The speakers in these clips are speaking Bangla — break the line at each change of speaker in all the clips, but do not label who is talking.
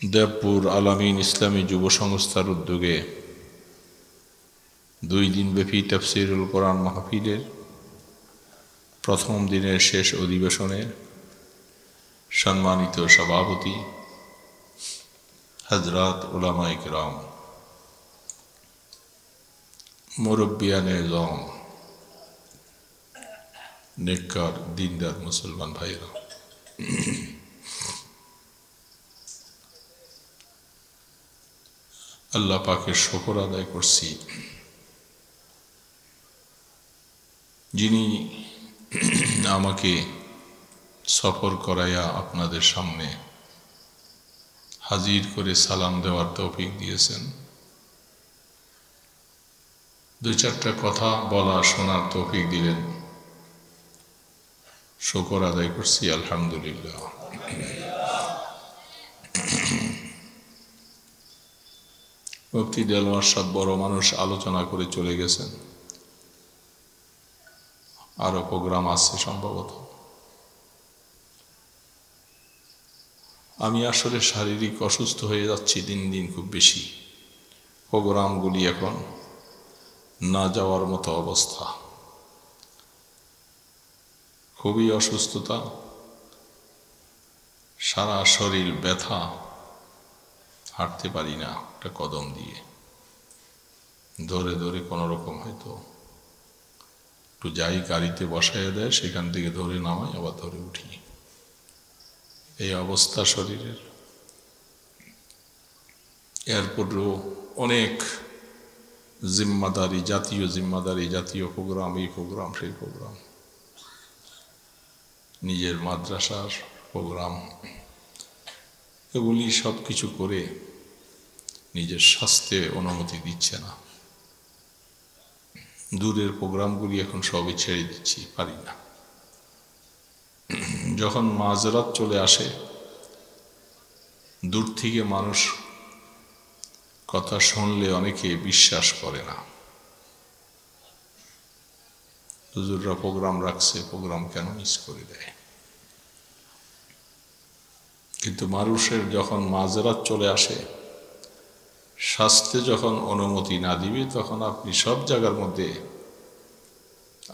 দেবপুর আলামিন ইসলামী যুব সংস্থার উদ্যোগে 2 দিনব্যাপী তাফসীরুল কোরআন মাহফিলের প্রথম দিনের শেষ অধিবেশনে সম্মানিত সভাপতি হযরত উলামায়ে কিরাম, মুরব্বিয়ানে আযম, নেককার দিনদার মুসলমান ভাইরা, আল্লাহ পাকের শুকর আদায় করছি যিনি আমাকে সফর করাইয়া আপনাদের সামনে হাজির করে সালাম দেওয়ার তৌফিক দিয়েছেন, 2-4টা কথা বলা শোনার তৌফিক দিলেন। শুকর আদায় করছি আলহামদুলিল্লাহ। মুফতি দেলোয়ার সাহেব বড় মানুষ, আলোচনা করে চলে গেছেন, আরো প্রোগ্রাম আছে সম্ভবত। আমি আসলে শারীরিক অসুস্থ হয়ে যাচ্ছি দিন দিন খুব বেশি। প্রোগ্রামগুলি এখন না যাওয়ার মতো অবস্থা, খুবই অসুস্থতা, সারা শরীর ব্যথা, হাঁটতে পারি না একটা কদম দিয়ে, ধরে ধরে কোনো রকম হয়তো একটু যাই গাড়িতে বসাইয়া দেয়, সেখান থেকে ধরে নামাই, আবার ধরে উঠি, এই অবস্থা শরীরের। এরপরও অনেক জিম্মাদারি, জাতীয় জিম্মাদারি, জাতীয় প্রোগ্রাম, এই প্রোগ্রাম সেই প্রোগ্রাম, নিজের মাদ্রাসার প্রোগ্রাম, এগুলি সব কিছু করে নিজের স্বাস্থ্যে অনুমতি দিচ্ছে না। দূরের প্রোগ্রামগুলি এখন সবই ছেড়ে দিচ্ছি, পারি না। যখন মাঝরাত চলে আসে, দূর থেকে মানুষ কথা শুনলে অনেকে বিশ্বাস করে না, হুজুররা প্রোগ্রাম রাখছে, প্রোগ্রাম কেন মিস করে দেয়। কিন্তু মানুষের যখন মাঝরাত চলে আসে, স্বাস্থ্যে যখন অনুমতি না দিবে, তখন আপনি সব জায়গার মধ্যে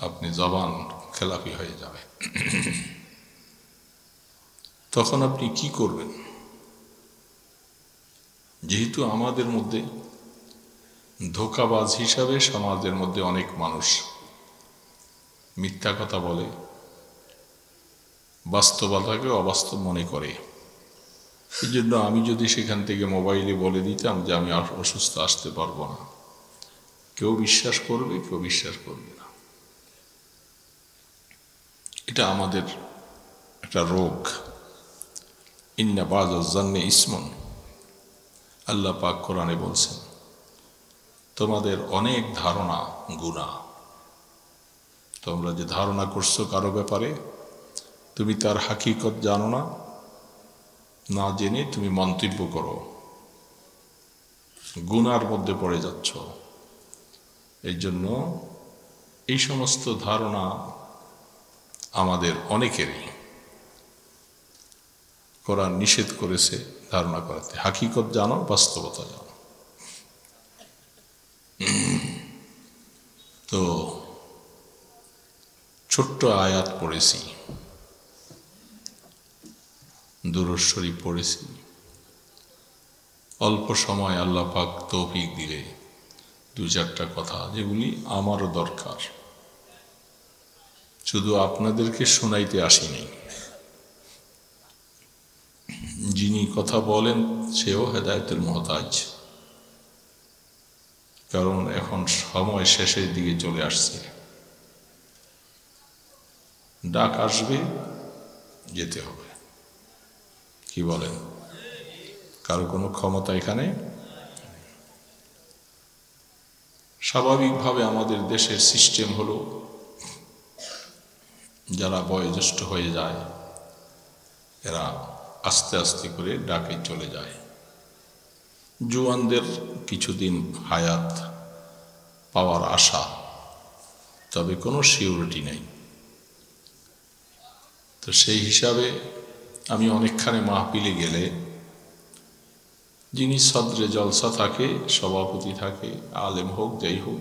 আপনি জবান খেলাপি হয়ে যাবে। তখন আপনি কি করবেন? যেহেতু আমাদের মধ্যে ধোঁকাবাজ হিসাবে সমাজের মধ্যে অনেক মানুষ মিথ্যা কথা বলে, বাস্তবতাকে অবাস্তব মনে করে, এই জন্য আমি যদি সেখান থেকে মোবাইলে বলে দিতাম যে আমি অসুস্থ, আসতে পারবো না, কেউ বিশ্বাস করবে, কেউ বিশ্বাস করবে না। এটা আমাদের একটা রোগ। ইন্না বাযাজ জান্নি ইসমুন, আল্লাহ পাক কোরআনে বলছেন, তোমাদের অনেক ধারণা গুনাহ। তোমরা যে ধারণা করছো কারো ব্যাপারে, তুমি তার হাকিকত জানো না, না জেনে তুমি মন্তব্য করো, গুনার মধ্যে পড়ে যাচ্ছ। এই জন্য এই সমস্ত ধারণা আমাদের অনেকেরই, কোরআন নিষেধ করেছে ধারণা করাতে। হাকিকত জানো, বাস্তবতা জানো। তো ছোট্ট আয়াত পড়েছি, দুরূদ শরীফ পড়েছি, অল্প সময় আল্লাহ পাক তৌফিক দিলে 2-4টা কথা যেগুলি আমারও দরকার, শুধু আপনাদেরকে শোনাইতে আসিনি। যিনি কথা বলেন সেও হেদায়েতের মুহতাজ, কারণ এখন সময় শেষের দিকে চলে আসছে। ডাক আসবে, যেতে হবে। কি বলেন? কারো কোনো ক্ষমতা এখানে? স্বাভাবিকভাবে আমাদের দেশের সিস্টেম হলো, যারা বয়োজ্যেষ্ঠ হয়ে যায় এরা আস্তে আস্তে করে ডাকে চলে যায়। জওয়ানদের কিছুদিন হায়াত পাওয়ার আশা, তবে কোনো সিউরিটি নেই। তো সেই হিসাবে আমি অনেকখানি মাহফিলে গেলে যিনি সদরে জলসা থাকে, সভাপতি থাকে, আলেম হোক যাই হোক,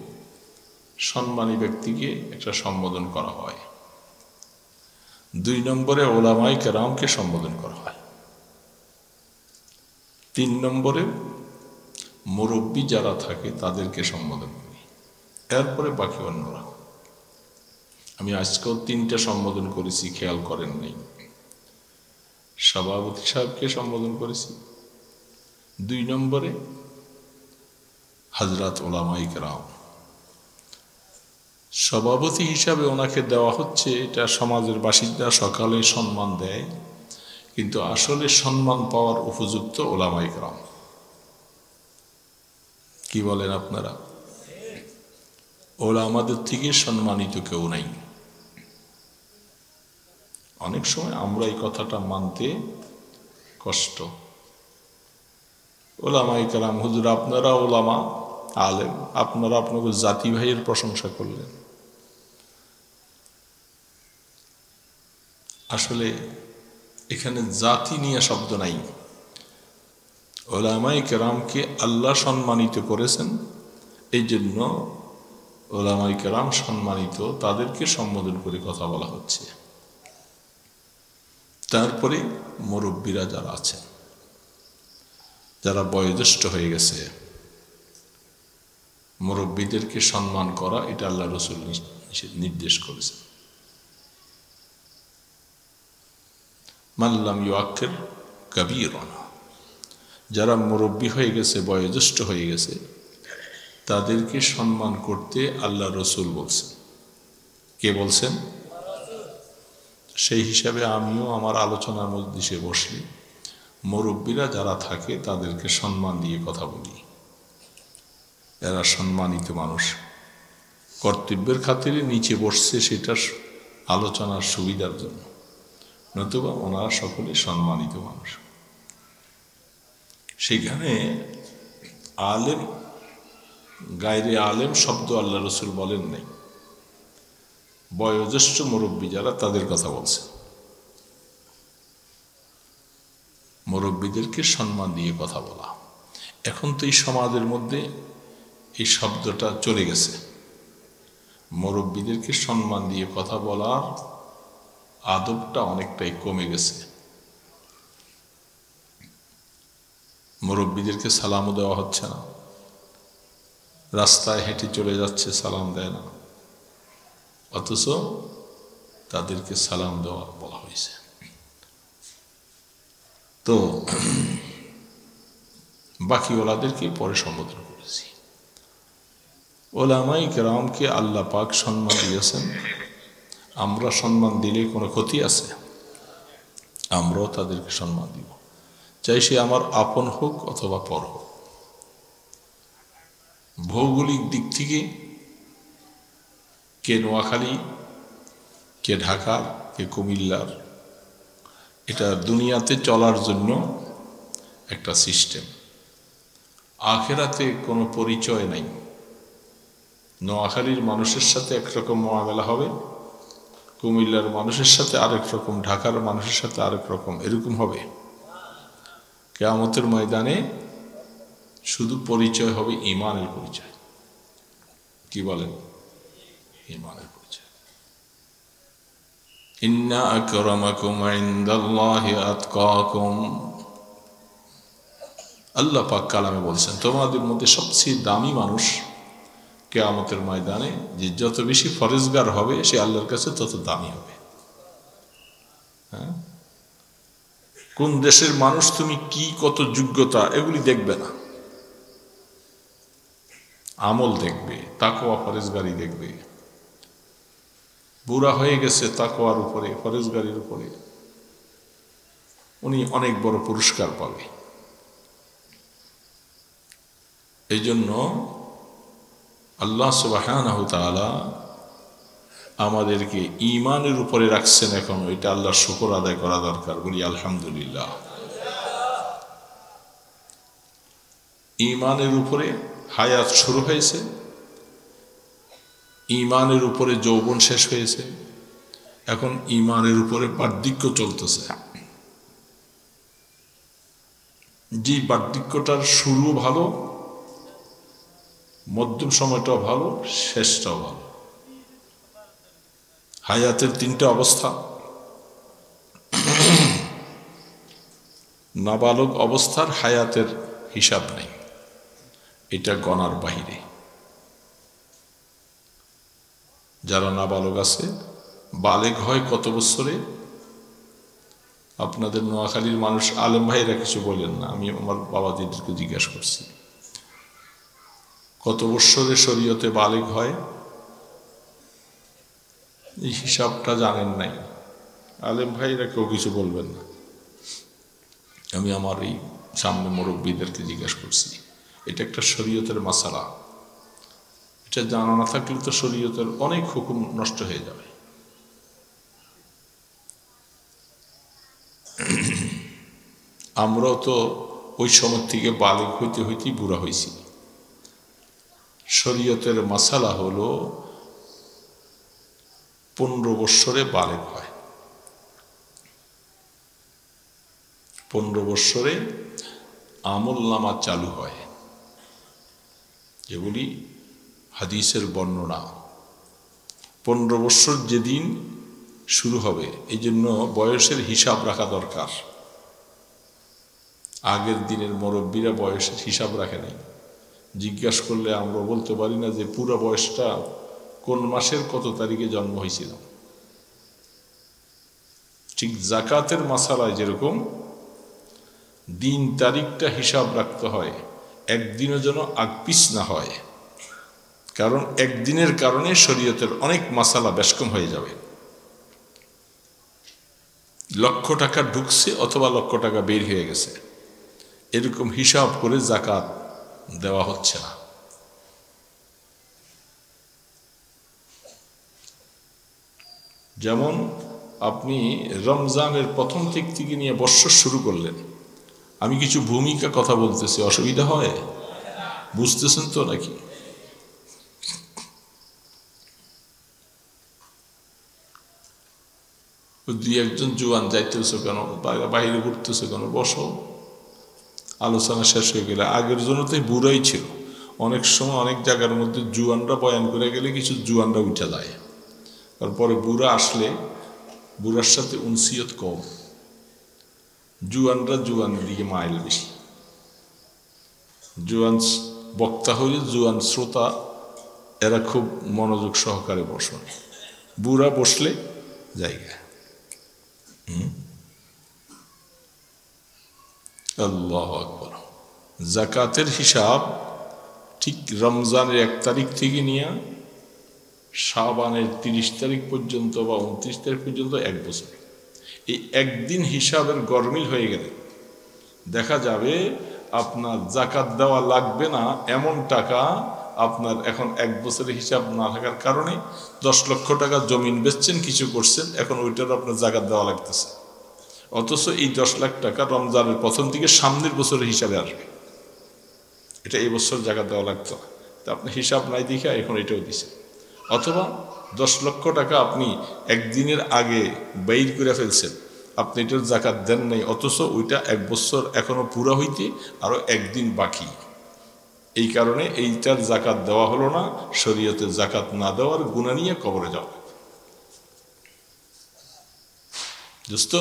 সম্মানী ব্যক্তিকে একটা সম্বোধন করা হয়। 2 নম্বরে ওলামায়ে কেরামকে সম্বোধন করা হয়। 3 নম্বরে মুরব্বী যারা থাকে তাদেরকে সম্বোধন করি, এরপরে বাকি অন্যরা। আমি আজকেও 3টা সম্বোধন করেছি, খেয়াল করেন নাই। সভাপতি সাহেবকে সম্বোধন করেছি, 2 নম্বরে হযরত ওলামায়ে কেরাম। সভাপতি হিসাবে ওনাকে দেওয়া হচ্ছে, এটা সমাজের বাসিন্দা সকালে সম্মান দেয়, কিন্তু আসলে সম্মান পাওয়ার উপযুক্ত ওলামায়ে কেরাম। কি বলেন আপনারা? ওরা আমাদের থেকে সম্মানিত কেউ নাই। অনেক সময় আমরা এই কথাটা মানতে কষ্ট। ওলামায়ে কেরাম, হুজুর আপনারা ওলামা আলেম, আপনারা আপনাদের জাতি ভাইয়ের প্রশংসা করলেন। আসলে এখানে জাতি নিয়ে শব্দ নাই। ওলামায়ে কেরামকে আল্লাহ সম্মানিত করেছেন, এই জন্য ওলামায়ে কেরাম সম্মানিত, তাদেরকে সম্বোধন করে কথা বলা হচ্ছে। তারপরে মুরব্বীরা যারা আছেন, যারা বয়োজ্যেষ্ঠ হয়ে গেছে, মুরব্বীদেরকে সম্মান করা, এটা আল্লাহ রাসূল নির্দেশ করেছেন। মান লাম ইউআক্কির কাবীরানা, যারা মুরব্বী হয়ে গেছে, বয়োজ্যেষ্ঠ হয়ে গেছে, তাদেরকে সম্মান করতে আল্লাহ রাসূল বলছেন। কে বলছেন? সেই হিসাবে আমিও আমার আলোচনার মধ্যে বসলে মুরব্বীরা যারা থাকে তাদেরকে সম্মান দিয়ে কথা বলি। এরা সম্মানিত মানুষ, কর্তব্যের খাতিরে নিচে বসছে সেটা আলোচনার সুবিধার জন্য, নতুবা ওনারা সকলে সম্মানিত মানুষ। সেখানে আলেম গায়রে আলেম শব্দ আল্লাহ রাসূল বলেন নাই, বয়োজ্যেষ্ঠ মুরব্বী যারা তাদের কথা বলছে। মুরব্বীদেরকে সম্মান দিয়ে কথা বলা, এখন তো এই সমাজের মধ্যে এই শব্দটা চলে গেছে। মুরব্বীদেরকে সম্মান দিয়ে কথা বলার আদবটা অনেকটাই কমে গেছে। মুরব্বীদেরকে সালামও দেওয়া হচ্ছে না, রাস্তায় হেঁটে চলে যাচ্ছে, সালাম দেয় না, অথচ তাদেরকে সালাম দেওয়া বলা হয়েছে। তো বাকি ওলাদেরকে পরে সম্বোধন করেছি। ওলামায়ে কেরামকে আল্লাহ পাক সম্মান দিয়েছেন, আমরা সম্মান দিলে কোনো ক্ষতি আছে? আমরাও তাদেরকে সম্মান দিব, চাই সে আমার আপন হোক অথবা পর হোক। ভৌগোলিক দিক থেকে কে নোয়াখালী, কে ঢাকার, কে কুমিল্লার, এটা দুনিয়াতে চলার জন্য একটা সিস্টেম। আখেরাতে কোনো পরিচয় নাই। নোয়াখালীর মানুষের সাথে একরকম মোয়ামেলা হবে, কুমিল্লার মানুষের সাথে আরেক রকম, ঢাকার মানুষের সাথে আরেক রকম, এরকম হবে। কিয়ামতের ময়দানে শুধু পরিচয় হবে ঈমানের পরিচয়। কি বলেন? ঈমানের পরিচয়। ইন্না আকরামাকুম ইনদাল্লাহি আতকাকুম, আল্লাহ পাক কালামে বলছেন তোমাদের মধ্যে সবচেয়ে দামি মানুষ কিয়ামতের ময়দানে যে যত বেশি ফরেজগার হবে সে আল্লাহর কাছে তত দামি হবে। হ্যাঁ, কোন দেশের মানুষ, তুমি কি কত যোগ্যতা, এগুলি দেখবে না, আমল দেখবে, তাকওয়া ফরেজগারি দেখবে। বুড়া হয়ে গেছে তাকওয়ার উপরে, ফরেজগারির উপরে, উনি অনেক বড় পুরস্কার পাবে। এই জন্য আল্লাহ সুবহানাহু ওয়া তাআলা আমাদেরকে ঈমানের উপরে রাখছেন এখন, এটা আল্লাহর শুকর আদায় করা দরকার। বলি আলহামদুলিল্লাহ। ঈমানের উপরে হায়াত শুরু হয়েছে, ঈমানের উপরে যৌবন শেষ হয়েছে, এখন ঈমানের উপরে বার্ধক্য চলতেছে। যে বার্ধক্যটার শুরু ভালো, মধ্যম সময়টাও ভালো, শেষটাও ভালো। হায়াতের তিনটা অবস্থা। নাবালক অবস্থার হায়াতের হিসাব নেই, এটা গণার বাহিরে। যারা নাবালক আছে, বালেগ হয় কত বছরে? আপনাদের নোয়াখালীর মানুষ আলেম ভাইরা কিছু বলেন না, আমি আমার বাবাজিদেরকে জিজ্ঞাসা করছি কত বছরে শরীয়তে বালেগ হয়? এই হিসাবটা জানেন নাই আলেম ভাইরা, কেউ কিছু বলবেন না। আমি আমার এই সামনে মুরব্বীদেরকে জিজ্ঞাসা করছি, এটা একটা শরীয়তের মাসালা, এটা জানা না থাকলে তো শরীয়তের অনেক হুকুম নষ্ট হয়ে যাবে। আমরাও তো ওই সময় থেকে বালেগ হইতে হইতেই বুড়া হয়েছি। শরীয়তের মাসালা হলো 15 বৎসরে বালেগ হয়, 15 বৎসরে আমল নামা চালু হয়, যেগুলি হাদিসের বর্ণনা। 15 বৎসর যেদিন শুরু হবে, এই জন্য বয়সের হিসাব রাখা দরকার। আগের দিনের মুরব্বীরা বয়সের হিসাব রাখে নাই। জিজ্ঞাসা করলে আমরা বলতে পারি না যে পুরো বয়সটা কোন মাসের কত তারিখে জন্ম হয়েছিলাম। ঠিক জাকাতের মাসালায় যেরকম দিন তারিখটা হিসাব রাখতে হয়, একদিনও যেন আগপিছ না হয়, কারণ একদিনের কারণে শরীয়তের অনেক মাসালা বেশকম হয়ে যাবে। লক্ষ টাকা ঢুকছে অথবা লক্ষ টাকা বের হয়ে গেছে, এরকম হিসাব করে জাকাত দেওয়া হচ্ছে না। যেমন আপনি রমজানের প্রথম থেকে নিয়ে বৎসর শুরু করলেন, আমি কিছু ভূমিকা কথা বলতেছি, অসুবিধা হয়? বুঝতেছেন তো নাকি? দুই একজন জোয়ান যাইতেছ কেন, বাইরে ঘুরতেছে কেন? বসো, আলোচনা শেষ হয়ে গেলে। আগের জন্য তো বুড়াই ছিল, অনেক সময় অনেক জায়গার মধ্যে জুয়ানরা বয়ান করে গেলে কিছু জুয়ানরা উঠে যায়, তারপরে বুড়া আসলে বুড়ার সাথে উনসিয়ত কম, জুয়ানরা জুয়ানের দিকে মাইল বেশি। জুয়ান বক্তা হইলে জুয়ান শ্রোতা এরা খুব মনোযোগ সহকারে বসেন, বুড়া বসলে জায়গা। আল্লাহু আকবার। জাকাতের হিসাব ঠিক রমজানের 1 তারিখ থেকে নিয়ে শাবানের 30 তারিখ পর্যন্ত বা 29 তারিখ পর্যন্ত 1 বছর। এই একদিন হিসাবের গরমিল হয়ে গেলে দেখা যাবে আপনার জাকাত দেওয়া লাগবে না এমন টাকা আপনার এখন 1 বছরের হিসাব না থাকার কারণে 10 লক্ষ টাকা জমিন বেচছেন, কিছু করছেন, এখন ওইটার আপনার জাকাত দেওয়া লাগতেছে। অথচ এই 10 লাখ টাকা রমজানের প্রথম দিকে সামনের বছরের হিসাবে আসবে, এটা এই বছর জাকাত দেওয়া লাগতো না, তা আপনি হিসাব নাই দেখে এখন এটাও দিছে। অথবা 10 লক্ষ টাকা আপনি একদিনের আগে বাইর করে ফেলছেন, আপনি এটার জাকাত দেন নাই, অথচ ওইটা 1 বছর এখনো পুরা হইতে আরো 1 দিন বাকি, এই কারণে এইটার জাকাত দেওয়া হলো না। শরীয়তে জাকাত না দেওয়ার গুনাহ নিয়ে কবরে যাওয়া, দোস্ত,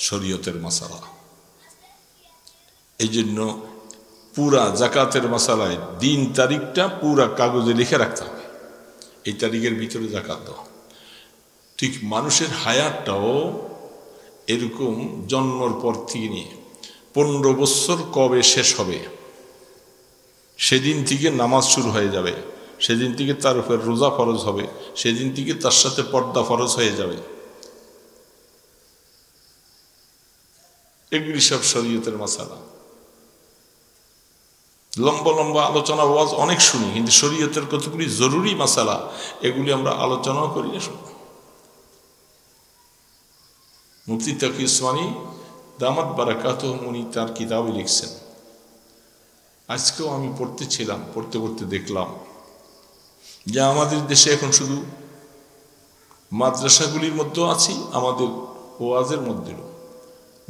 শরীয়তের মাসালা। এই জন্য পুরা জাকাতের মাসালায় দিন তারিখটা পুরা কাগজে লিখে রাখতে হবে, এই তারিখের ভিতরে জাকাত দেওয়া। ঠিক মানুষের হায়াতটাও এরকম, জন্মর পর থেকে নিয়ে 15 বছর কবে শেষ হবে সেদিন থেকে নামাজ শুরু হয়ে যাবে, সেদিন থেকে তার উপর রোজা ফরজ হবে, সেদিন থেকে তার সাথে পর্দা ফরজ হয়ে যাবে। এগুলি সব শরীয়তের মাসালা। লম্বা লম্বা আলোচনা ওয়াজ অনেক শুনি, কিন্তু শরীয়তের কতগুলি জরুরি মাসালা এগুলি আমরা আলোচনাও করি না। শুনি মুফতি তাকি উসমানী দামাত বারাকাতুহু উনি তার কিতাবে লিখছেন, আজকেও আমি পড়তেছিলাম, পড়তে পড়তে দেখলাম যে আমাদের দেশে এখন শুধু মাদ্রাসাগুলির মধ্যেও আছি, আমাদের ওয়াজের মধ্যেও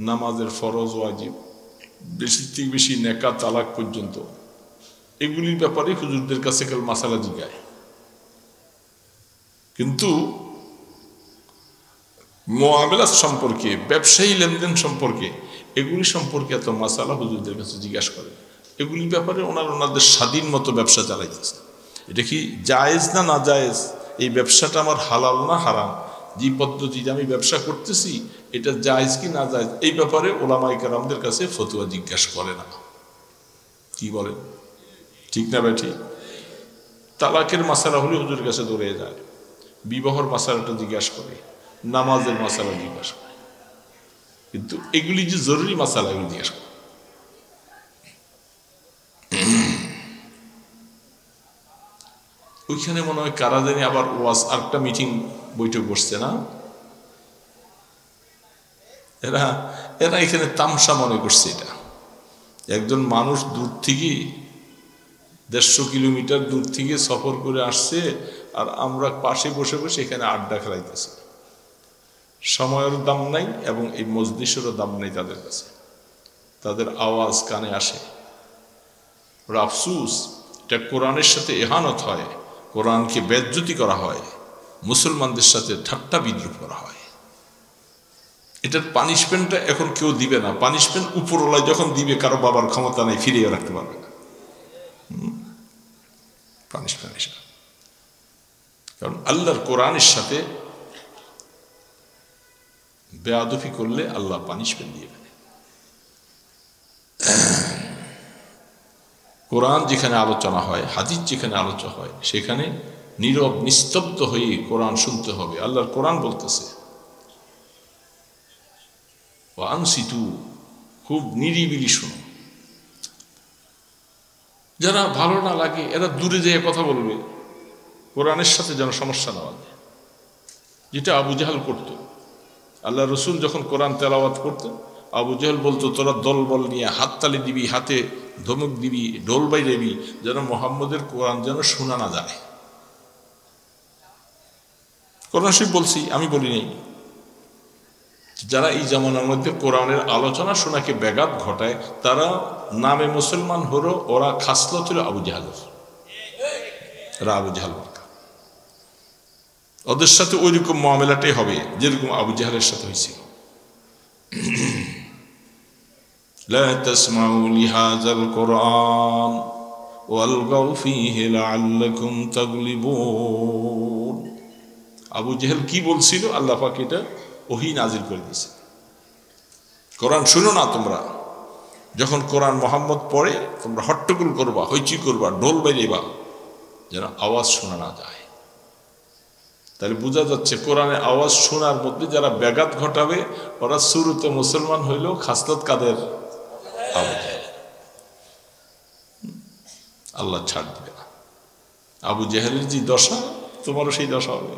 নামাজের ফরজ ওয়াজিব বেশি থেকে বেশি নেকা তালাক পর্যন্ত, এগুলির ব্যাপারে হুজুরদের কাছে কাল মাসালা জিগায়। কিন্তু মুআমালাত সম্পর্কে, ব্যবসায়ী লেনদেন সম্পর্কে, এগুলি সম্পর্কে এত মাসালা হুজুরদের কাছে জিজ্ঞাসা করে। এগুলির ব্যাপারে ওনাদের স্বাধীন মতো ব্যবসা চালাইতেছে। এটা কি জায়েজ না না জায়েজ, এই ব্যবসাটা আমার হালাল না হারাম, যে পদ্ধতিতে আমি ব্যবসা করতেছি এটা জায়েজ কি না জায়েজ, এই ব্যাপারে ওলামায়ে কেরামদের কাছে ফতোয়া জিজ্ঞাসা করে না। কি বলেন, ঠিক না বেঠি? তালাকের মাসালা হলে হুজুরের কাছে দৌড়ে যায়, বিবাহর মাসালাটা জিজ্ঞাসা করে, নামাজের মাসালা জিজ্ঞাসা করে, কিন্তু এগুলি যে জরুরি মাসালা এগুলি জিজ্ঞাসা করে। ওইখানে মনে হয় কারা জানি আবার ওয়াজ আরেকটা মিটিং বৈঠক বসছে না, এরা এরা এখানে তামসা মনে করছে। এটা একজন মানুষ দূর থেকে 150 কিলোমিটার দূর থেকে সফর করে আসছে, আর আমরা পাশে বসে বসে এখানে আড্ডা খেলাইতেছি। সময়ের দাম নাই এবং এই মজলিসেরও দাম নেই তাদের কাছে, তাদের আওয়াজ কানে আসে। ওরা আফসুস, এটা কোরআনের সাথে এহানত হয়, কোরআনকে বেজ্জতি করা হয়, মুসলমানদের সাথে ঠাট্টা বিদ্রুপ করা হয়। এটার পানিশমেন্টটা এখন কেউ দিবে না। পানিশমেন্ট উপরওয়ালায় যখন দিবে, কারো বাবার ক্ষমতা নেই, ফিরিয়ে রাখতে পারবে না পানিশমেন্ট হিসাবে। কারণ আল্লাহর কোরআনের সাথে বেয়াদফি করলে আল্লাহ পানিশমেন্ট দিয়ে দেবে। কোরআন যেখানে আলোচনা হয়, হাদিস যেখানে আলোচনা হয়, সেখানে নীরব নিস্তব্ধ হয়ে কোরআন শুনতে হবে। আল্লাহর কোরআন বলতেছে আনসিতু, খুব নিরিবিলি শুনো। যারা ভালো না লাগে এরা দূরে যেয়ে কথা বলবে, কোরআনের সাথে যেন সমস্যা না হয়, যেটা আবু জাহাল করত। আল্লাহ রসুল যখন কোরআন তেলাওয়াত করতেন, আবু জাহাল বলতো তোরা দলবল নিয়ে হাততালি দিবি, হাতে ধমক দিবি, ঢোল বাজাবি, যেন মোহাম্মদের কোরআন যেন শোনা না যায়। কোরআন শরীফ বলছি, আমি বলি নাই। যারা এই জামানার মধ্যে কোরআনের আলোচনা শোনাকে ব্যাঘাত ঘটায়, তারা নামে মুসলমান হলো, ওরা খাসলত হলো আবু জাহালের। এরা আবু জাহাল মার্কা, ওদের সাথে ওই রকম মুআমালাটাই হবে যেরকম আবু জাহালের সাথে হয়েছিল। লা তাসমাউ লিহাযাল কুরআন ওয়ালগাউ ফীহি লাআল্লাকুম তাগলিবুন। আবু জাহেল কি বলছিল, আল্লাহ পাক এটা ওহী নাজিল করে দিয়েছে, কোরআন শুনো না তোমরা। যখন কোরআন মুহাম্মদ পড়ে তোমরা হট্টগোল করবা, হইচই করবা, ঢোল বাজাইবা, যেন আওয়াজ শোনা না যায়। তাহলে বোঝা যাচ্ছে কোরআনের আওয়াজ শোনার মধ্যে যারা ব্যাঘাত ঘটাবে, ওরা শুরুতে মুসলমান হইলেও খাসলত কাদের? আবু জাহেল। আল্লাহ ছাড় দিবে না। আবু জাহেলের যে দশা, তোমারও সেই দশা হবে।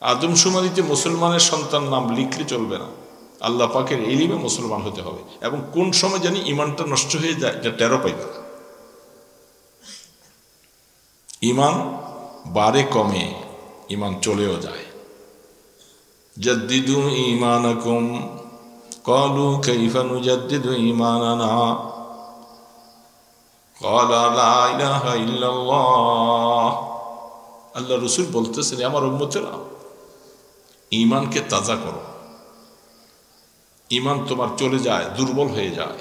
আদমশুমারিতে মুসলমানের সন্তান নাম লিখলে চলবে না, আল্লাহ পাকের ইলমে মুসলমান হতে হবে। এবং কোন সময় জানি ইমানটা নষ্ট হয়ে যায়, এটা টেরও পাইবে না। ইমান বাড়ে কমে, ইমান চলেও যায়। জাদ্দিদু ঈমানাকুম ক্বালু কাইফা নুজাদ্দিদু ঈমানানা ক্বালা লা ইলাহা ইল্লাল্লাহ। আল্লাহ রাসূল বলতেছেন, আমার উম্মতেরা ঈমানকে তাজা করো। ঈমান তোমার চলে যায়, দুর্বল হয়ে যায়।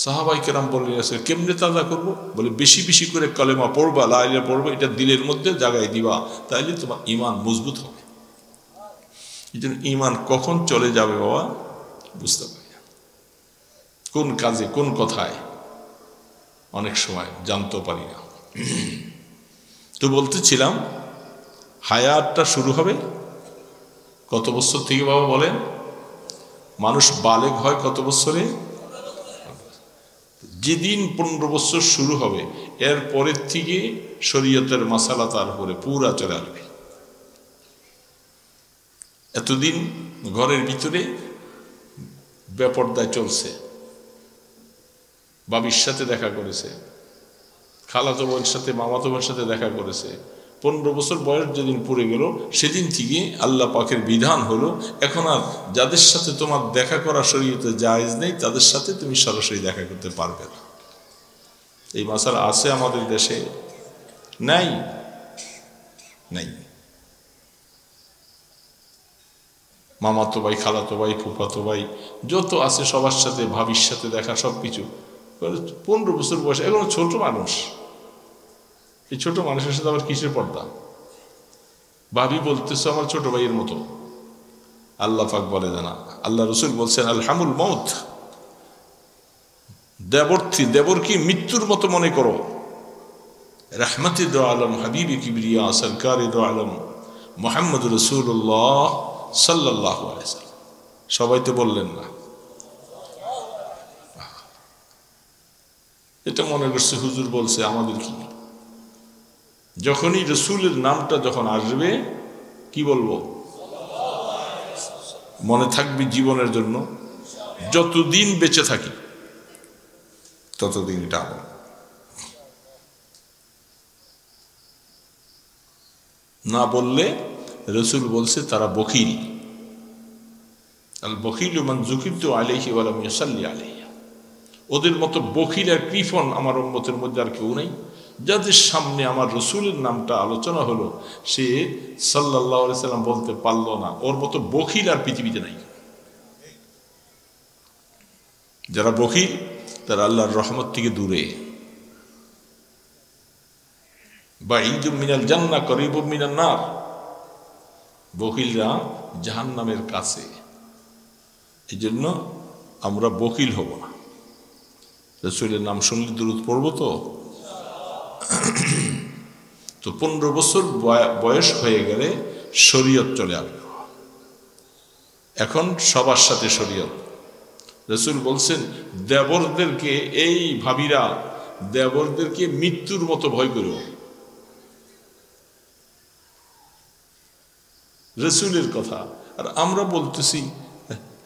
সাহাবায়ে কেরাম বললেন, কেমনে তাজা করবো? বলে বেশি বেশি করে কালেমা পড়বা, লা ইলাহা পড়বা, এটা দিলের মধ্যে জায়গায় দিবা, তাইলে তোমার ঈমান মজবুত হবে। এই জন্য ঈমান কখন চলে যাবে বাবা বুঝতে পারি না, কোন কাজে কোন কথায় অনেক সময় জানতেও পারি না। তো বলতেছিলাম, হায়াতটা শুরু হবে কত বছর থেকে বাবা বলেন? মানুষ বালেগ হয় কত বছরে? যেদিন 15 বছর শুরু হবে, এর পরের থেকে শরীয়তের মাসালা তার উপরে পুরা চলে আসবে। এতদিন ঘরের ভিতরে বেপরদায় চলছে, বাবির সাথে দেখা করেছে, খালাতো বোনের সাথে মামাতো বোনের সাথে দেখা করেছে, 15 বছর বয়স যেদিন পড়ে গেল সেদিন থেকে আল্লাহ পাকের বিধান হলো এখন আর যাদের সাথে তোমার দেখা করা শরীয়তে জায়েজ নেই তাদের সাথে তুমি সরাসরি দেখা করতে পারবে না। এই মাসালা আছে আমাদের দেশে? নাই, নাই। মামাতো ভাই, খালাতো ভাই, ফুফাতো ভাই যত আছে সবার সাথে, ভাবির সাথে দেখা, সব কিছু। 15 বছর বয়স, এখন ছোট মানুষ। এই ছোট মানুষের সাথে আবার কিসের পর্দা? ভাবি বলতেছে আমার ছোট ভাইয়ের মতো। আল্লাহ পাক বলে না, আল্লাহ রসুল বলছেন আলহামুল মৌত, দেবর কি মৃত্যুর মতো মনে করো। রহমতে দো আলম হাবিবি কিবরিয়া সরকারে দো আলম মোহাম্মদ রসুল্লাহ সাল্লাল্লাহু আলাইহি ওয়াসাল্লাম। সবাই তো বললেন না। এটা মনে করছে হুজুর বলছে, আমাদের কি? যখনই রসুলের নামটা যখন আসবে কি বলবো? মনে থাকবে জীবনের জন্য, যতদিন বেঁচে থাকি ততদিন এটা। না বললে রসুল বলছে তারা বখিল। আল বখিল মান যুকিরতু আলাইহি ওয়া লাম ইউসাল্লি আলাইহি। ওদের মতো বখিল আর কৃপণ আমার উম্মতের মধ্যে আর কেউ নাই। যাদের সামনে আমার রসুলের নামটা আলোচনা হলো সে সাল্লাল্লাহু আলাইহি সাল্লাম বলতে পারলো না, ওর মতো বখিল আর পৃথিবীতে নাই। যারা বখিল তারা আল্লাহর রহমত থেকে দূরে। বাঈদুম মিনাল জান্নাহ করিবুম মিনান নার। বখিলরা জাহান্নামের কাছে। এই জন্য আমরা বখিল হব না। রাসূলের নাম শুনলে দুরূদ পড়ব তো। তো 15 বছর বয়স হয়ে গেলে শরীয়ত চলে আসবে। এখন সবার সাথে শরীয়ত। রাসূল বলছেন দেবরদেরকে, এই ভাবিরা দেবরদেরকে মৃত্যুর মতো ভয় করো। রাসূলের কথা। আর আমরা বলতেছি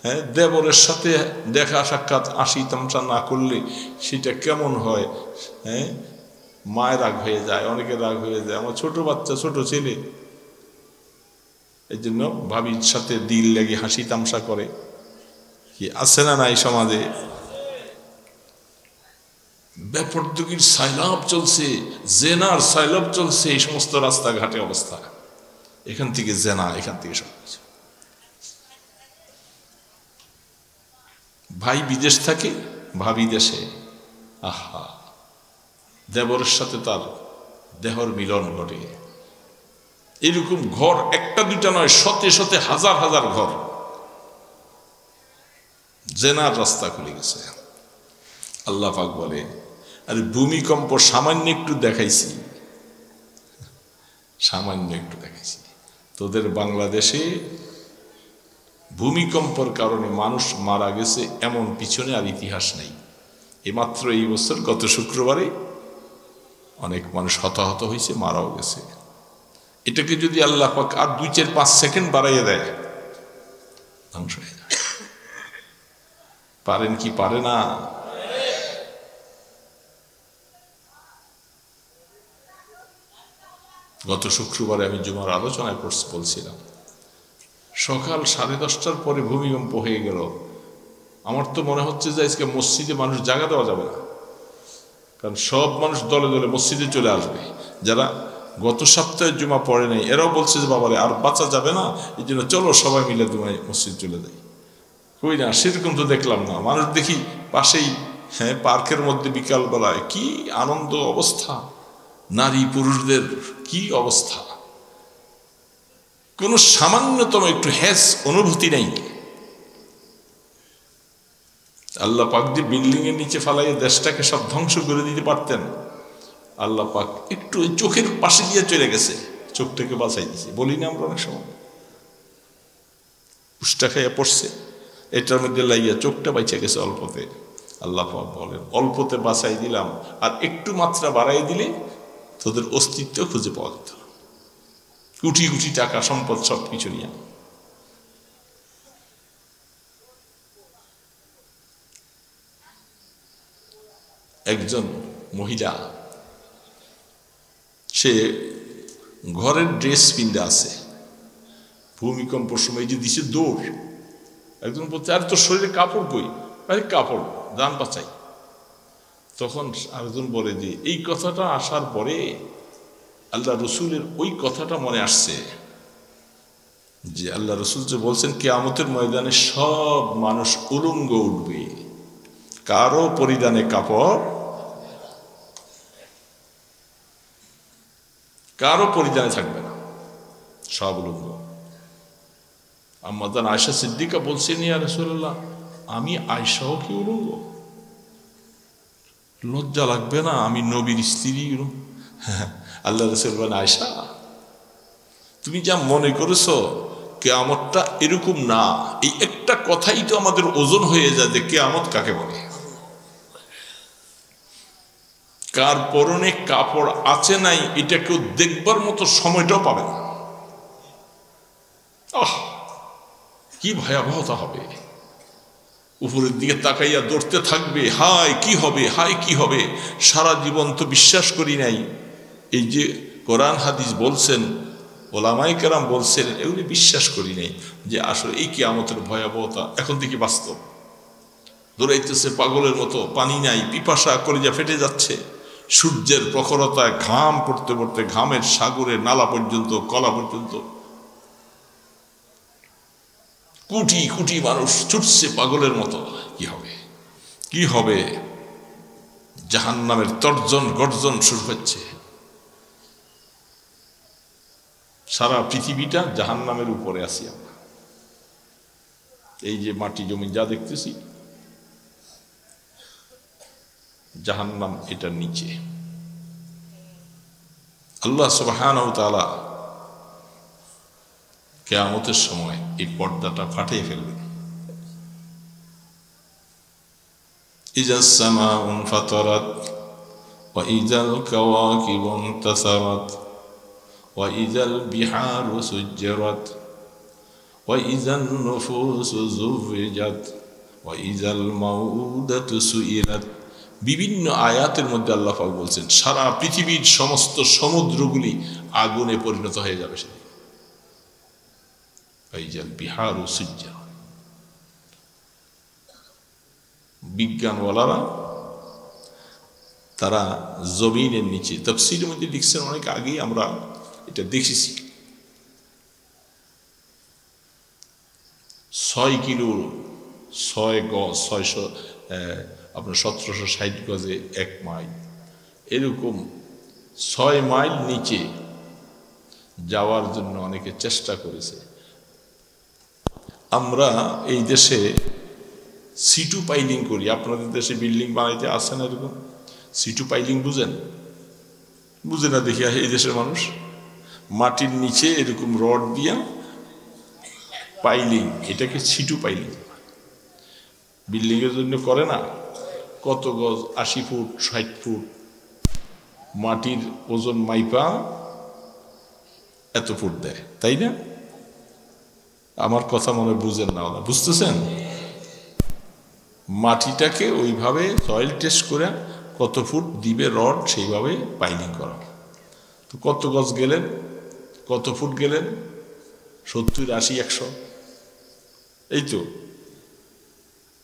হ্যাঁ, দেবরের সাথে দেখা সাক্ষাৎ আশি তামসা না করলে সেটা কেমন হয়। হ্যাঁ, মায়ের রাগ হয়ে যায়, অনেকের রাগ হয়ে যায়। আমার ছোট বাচ্চা, ছোট ছেলে, এই জন্য ভাবির সাথে দিল লেগে হাসি তামসা করে। কি আছে না নাই সমাজে? বেপরদগির সাইলাব চলছে, জেনার সাইলাব চলছে এই সমস্ত রাস্তাঘাটে অবস্থা। এখান থেকে জেনা, এখান থেকে সব কিছু। ভাই বিদেশ থাকে, ভাবি দেশে। আহা, দেবরের সাথে তার দেহর মিলন ঘটে। এরকম ঘর একটা দুইটা নয়, শতে শতে হাজার হাজার ঘর জেনার রাস্তা খুলে গেছে। আল্লাহ পাক বলে আরে ভূমিকম্প সামান্য একটু দেখাইছি, সামান্য একটু দেখাইছি। তোদের বাংলাদেশে ভূমিকম্পের কারণে মানুষ মারা গেছে এমন পিছনে আর ইতিহাস নেই। এইমাত্র এই বছর গত শুক্রবারে অনেক মানুষ হতাহত হয়েছে, মারাও গেছে। এটাকে যদি আল্লাহ পাক আর 2-4-5 সেকেন্ড বাড়াইয়ে দেয়, ধ্বংস হয়ে যায়। পারেন কি পারে না? গত শুক্রবারে আমি জুমার আলোচনায় বলছিলাম, সকাল 10:30টার পরে ভূমিকম্প হয়ে গেল। আমার তো মনে হচ্ছে যে আজকে মসজিদে মানুষ জায়গা দেওয়া যাবে না, কারণ সব মানুষ দলে দলে মসজিদে চলে আসবে। যারা গত সপ্তাহে জুমা পড়ে নাই এরাও বলছে যে বাবারে আর বাঁচা যাবে না, এই জন্য চলো সবাই মিলে জুমায় মসজিদ চলে যাই। কই না, সেরকম তো দেখলাম না। মানুষ দেখি পাশেই, হ্যাঁ, পার্কের মধ্যে বিকালবেলায় কি আনন্দ অবস্থা, নারী পুরুষদের কি অবস্থা, কোনো সামান্যতম একটু হ্যাস অনুভূতি নাই। আল্লাহ পাক যে বিল্ডিং এর নিচে ফালাইয়ে দেশটাকে সব ধ্বংস করে দিতে পারতেন, আল্লাহ পাক একটু চোখের পাশে দিয়ে চলে গেছে, চোখটাকে বাঁচাই দিয়েছে। বলি না আমরা অনেক সময়, উষ্টা খাইয়া পড়ছে, এটার মধ্যে লাইয়া চোখটা বাইচে গেছে অল্পতে। আল্লাহ পাক বলেন অল্পতে বাঁচাই দিলাম, আর একটু মাত্রা বাড়াই দিলে তোদের অস্তিত্ব খুঁজে পাওয়া যেত। কোটি কোটি টাকা সম্পদ সব কিছু নিয়ে। একজন মহিলা, সে ঘরের ড্রেস পিন্দে আছে, ভূমিকম্পর সময় যে দিছে দৌড়, একজন বলছে আর তোর শরীরে কাপড় কই, আরে কাপড় জান বাঁচাই। তখন আরেকজন বলে যে এই কথাটা আসার পরে আল্লাহ রসুলের ওই কথাটা মনে আসছে যে আল্লাহ রসুল যে বলছেন কিয়ামতের ময়দানে সব মানুষ উলঙ্গ উঠবে, কারো পরিধানে কাপড়, কারো পরিধানে থাকবে না, সব উলঙ্গ। আম্মাজান আয়েশা সিদ্দিকা বলছেন ইয়া রাসূলুল্লাহ, আমি আয়েশাও কি উলঙ্গ? লজ্জা লাগবে না? আমি নবীর স্ত্রী। আল্লাহ রাসূল বলেন আয়েশা, তুমি যা মনে করেছো কিয়ামতটা এরকম না, এই একটা কথাই তো আমাদের ওজন হয়ে যায় যে কিয়ামত কাকে বলে। কার পরনে কাপড় আছে নাই এটা কেউ দেখবার মতো সময়টাও পাবে না। কি ভয়াবহতা হবে, উপরের দিকে তাকাইয়া দৌড়তে থাকবে, হায় কি হবে, হায় কি হবে। সারা জীবন তো বিশ্বাস করি নাই, এই যে কোরআন হাদিস বলছেন, ওলামায়ে কেরাম বলছেন, এগুলি বিশ্বাস করি নাই যে আসলে এই কিয়ামতের ভয়াবহতা এখন থেকে বাস্তব। দৌড়াইতেছে পাগলের মতো, পানি নাই, পিপাসা, কলিজা ফেটে যাচ্ছে, সূর্যের প্রখরতায় ঘাম পড়তে পড়তে ঘামের সাগরে নালা পর্যন্ত, কলা পর্যন্ত কোটি কোটি মানুষ ছুটছে পাগলের মতো। কি হবে, কি হবে? জাহান্নামের তর্জন গর্জন শুরু হচ্ছে, সারা পৃথিবীটা জাহান্নামের উপরে আছি আমরা। এই যে মাটি জমি যা দেখতেছি, জাহান্নাম এটার নিচে। আল্লাহ সুবহানাহু ওয়া তাআলা কিয়ামতের সময় এই পর্দাটা ফাটিয়ে ফেলবেন। ইজাস সামাউ ফাতারাত ওয়া ইজাল কাওয়াকিবু ইনতাসারাত ওয়া ইজাল বিহারু সুজ্জিরাত ওয়া ইজান নুফুসু যুওয়াজাত ওয়া ইজাল মাউদাতু সুইলাত। বিভিন্ন আয়াতের মধ্যে আল্লাহ পাক বলছেন সারা পৃথিবীর সমস্ত সমুদ্রগুলি আগুনে পরিণত হয়ে যাবে সেদিন। বিহারু সুজ্জিরাত। বিজ্ঞানওয়ালারা তারা জমিনের নিচে, তাফসীরের মধ্যে লিখছেন অনেক আগেই আমরা এটা দেখেছি, 6 কিলো 6 গজ, 600 আপনার 1760 গজে 1 মাইল, এরকম 6 মাইল নিচে যাওয়ার জন্য অনেকে চেষ্টা করেছে। আমরা এই দেশে সিটু পাইলিং করি, আপনাদের দেশে বিল্ডিং বানাইতে আসে না এরকম সিটু পাইলিং, বুঝেন? বুঝে না দেখি এই দেশের মানুষ মাটির নিচে এরকম রড দিয়া পাইলিং, এটাকে সিটু পাইলিং বিল্ডিং এর জন্য করে না। কত গজ, 80 ফুট 60 ফুট মাটির ওজন মাইপা এত ফুট দেয়, তাই না? আমার কথা মনে বুঝেন না, বুঝতেছেন? মাটিটাকে ওইভাবে সয়েল টেস্ট করে কত ফুট দিবে রড, সেইভাবে পাইলিং করা। তো কত গজ গেলেন, কত ফুট গেলেন? 70, 80, 100, এই তো।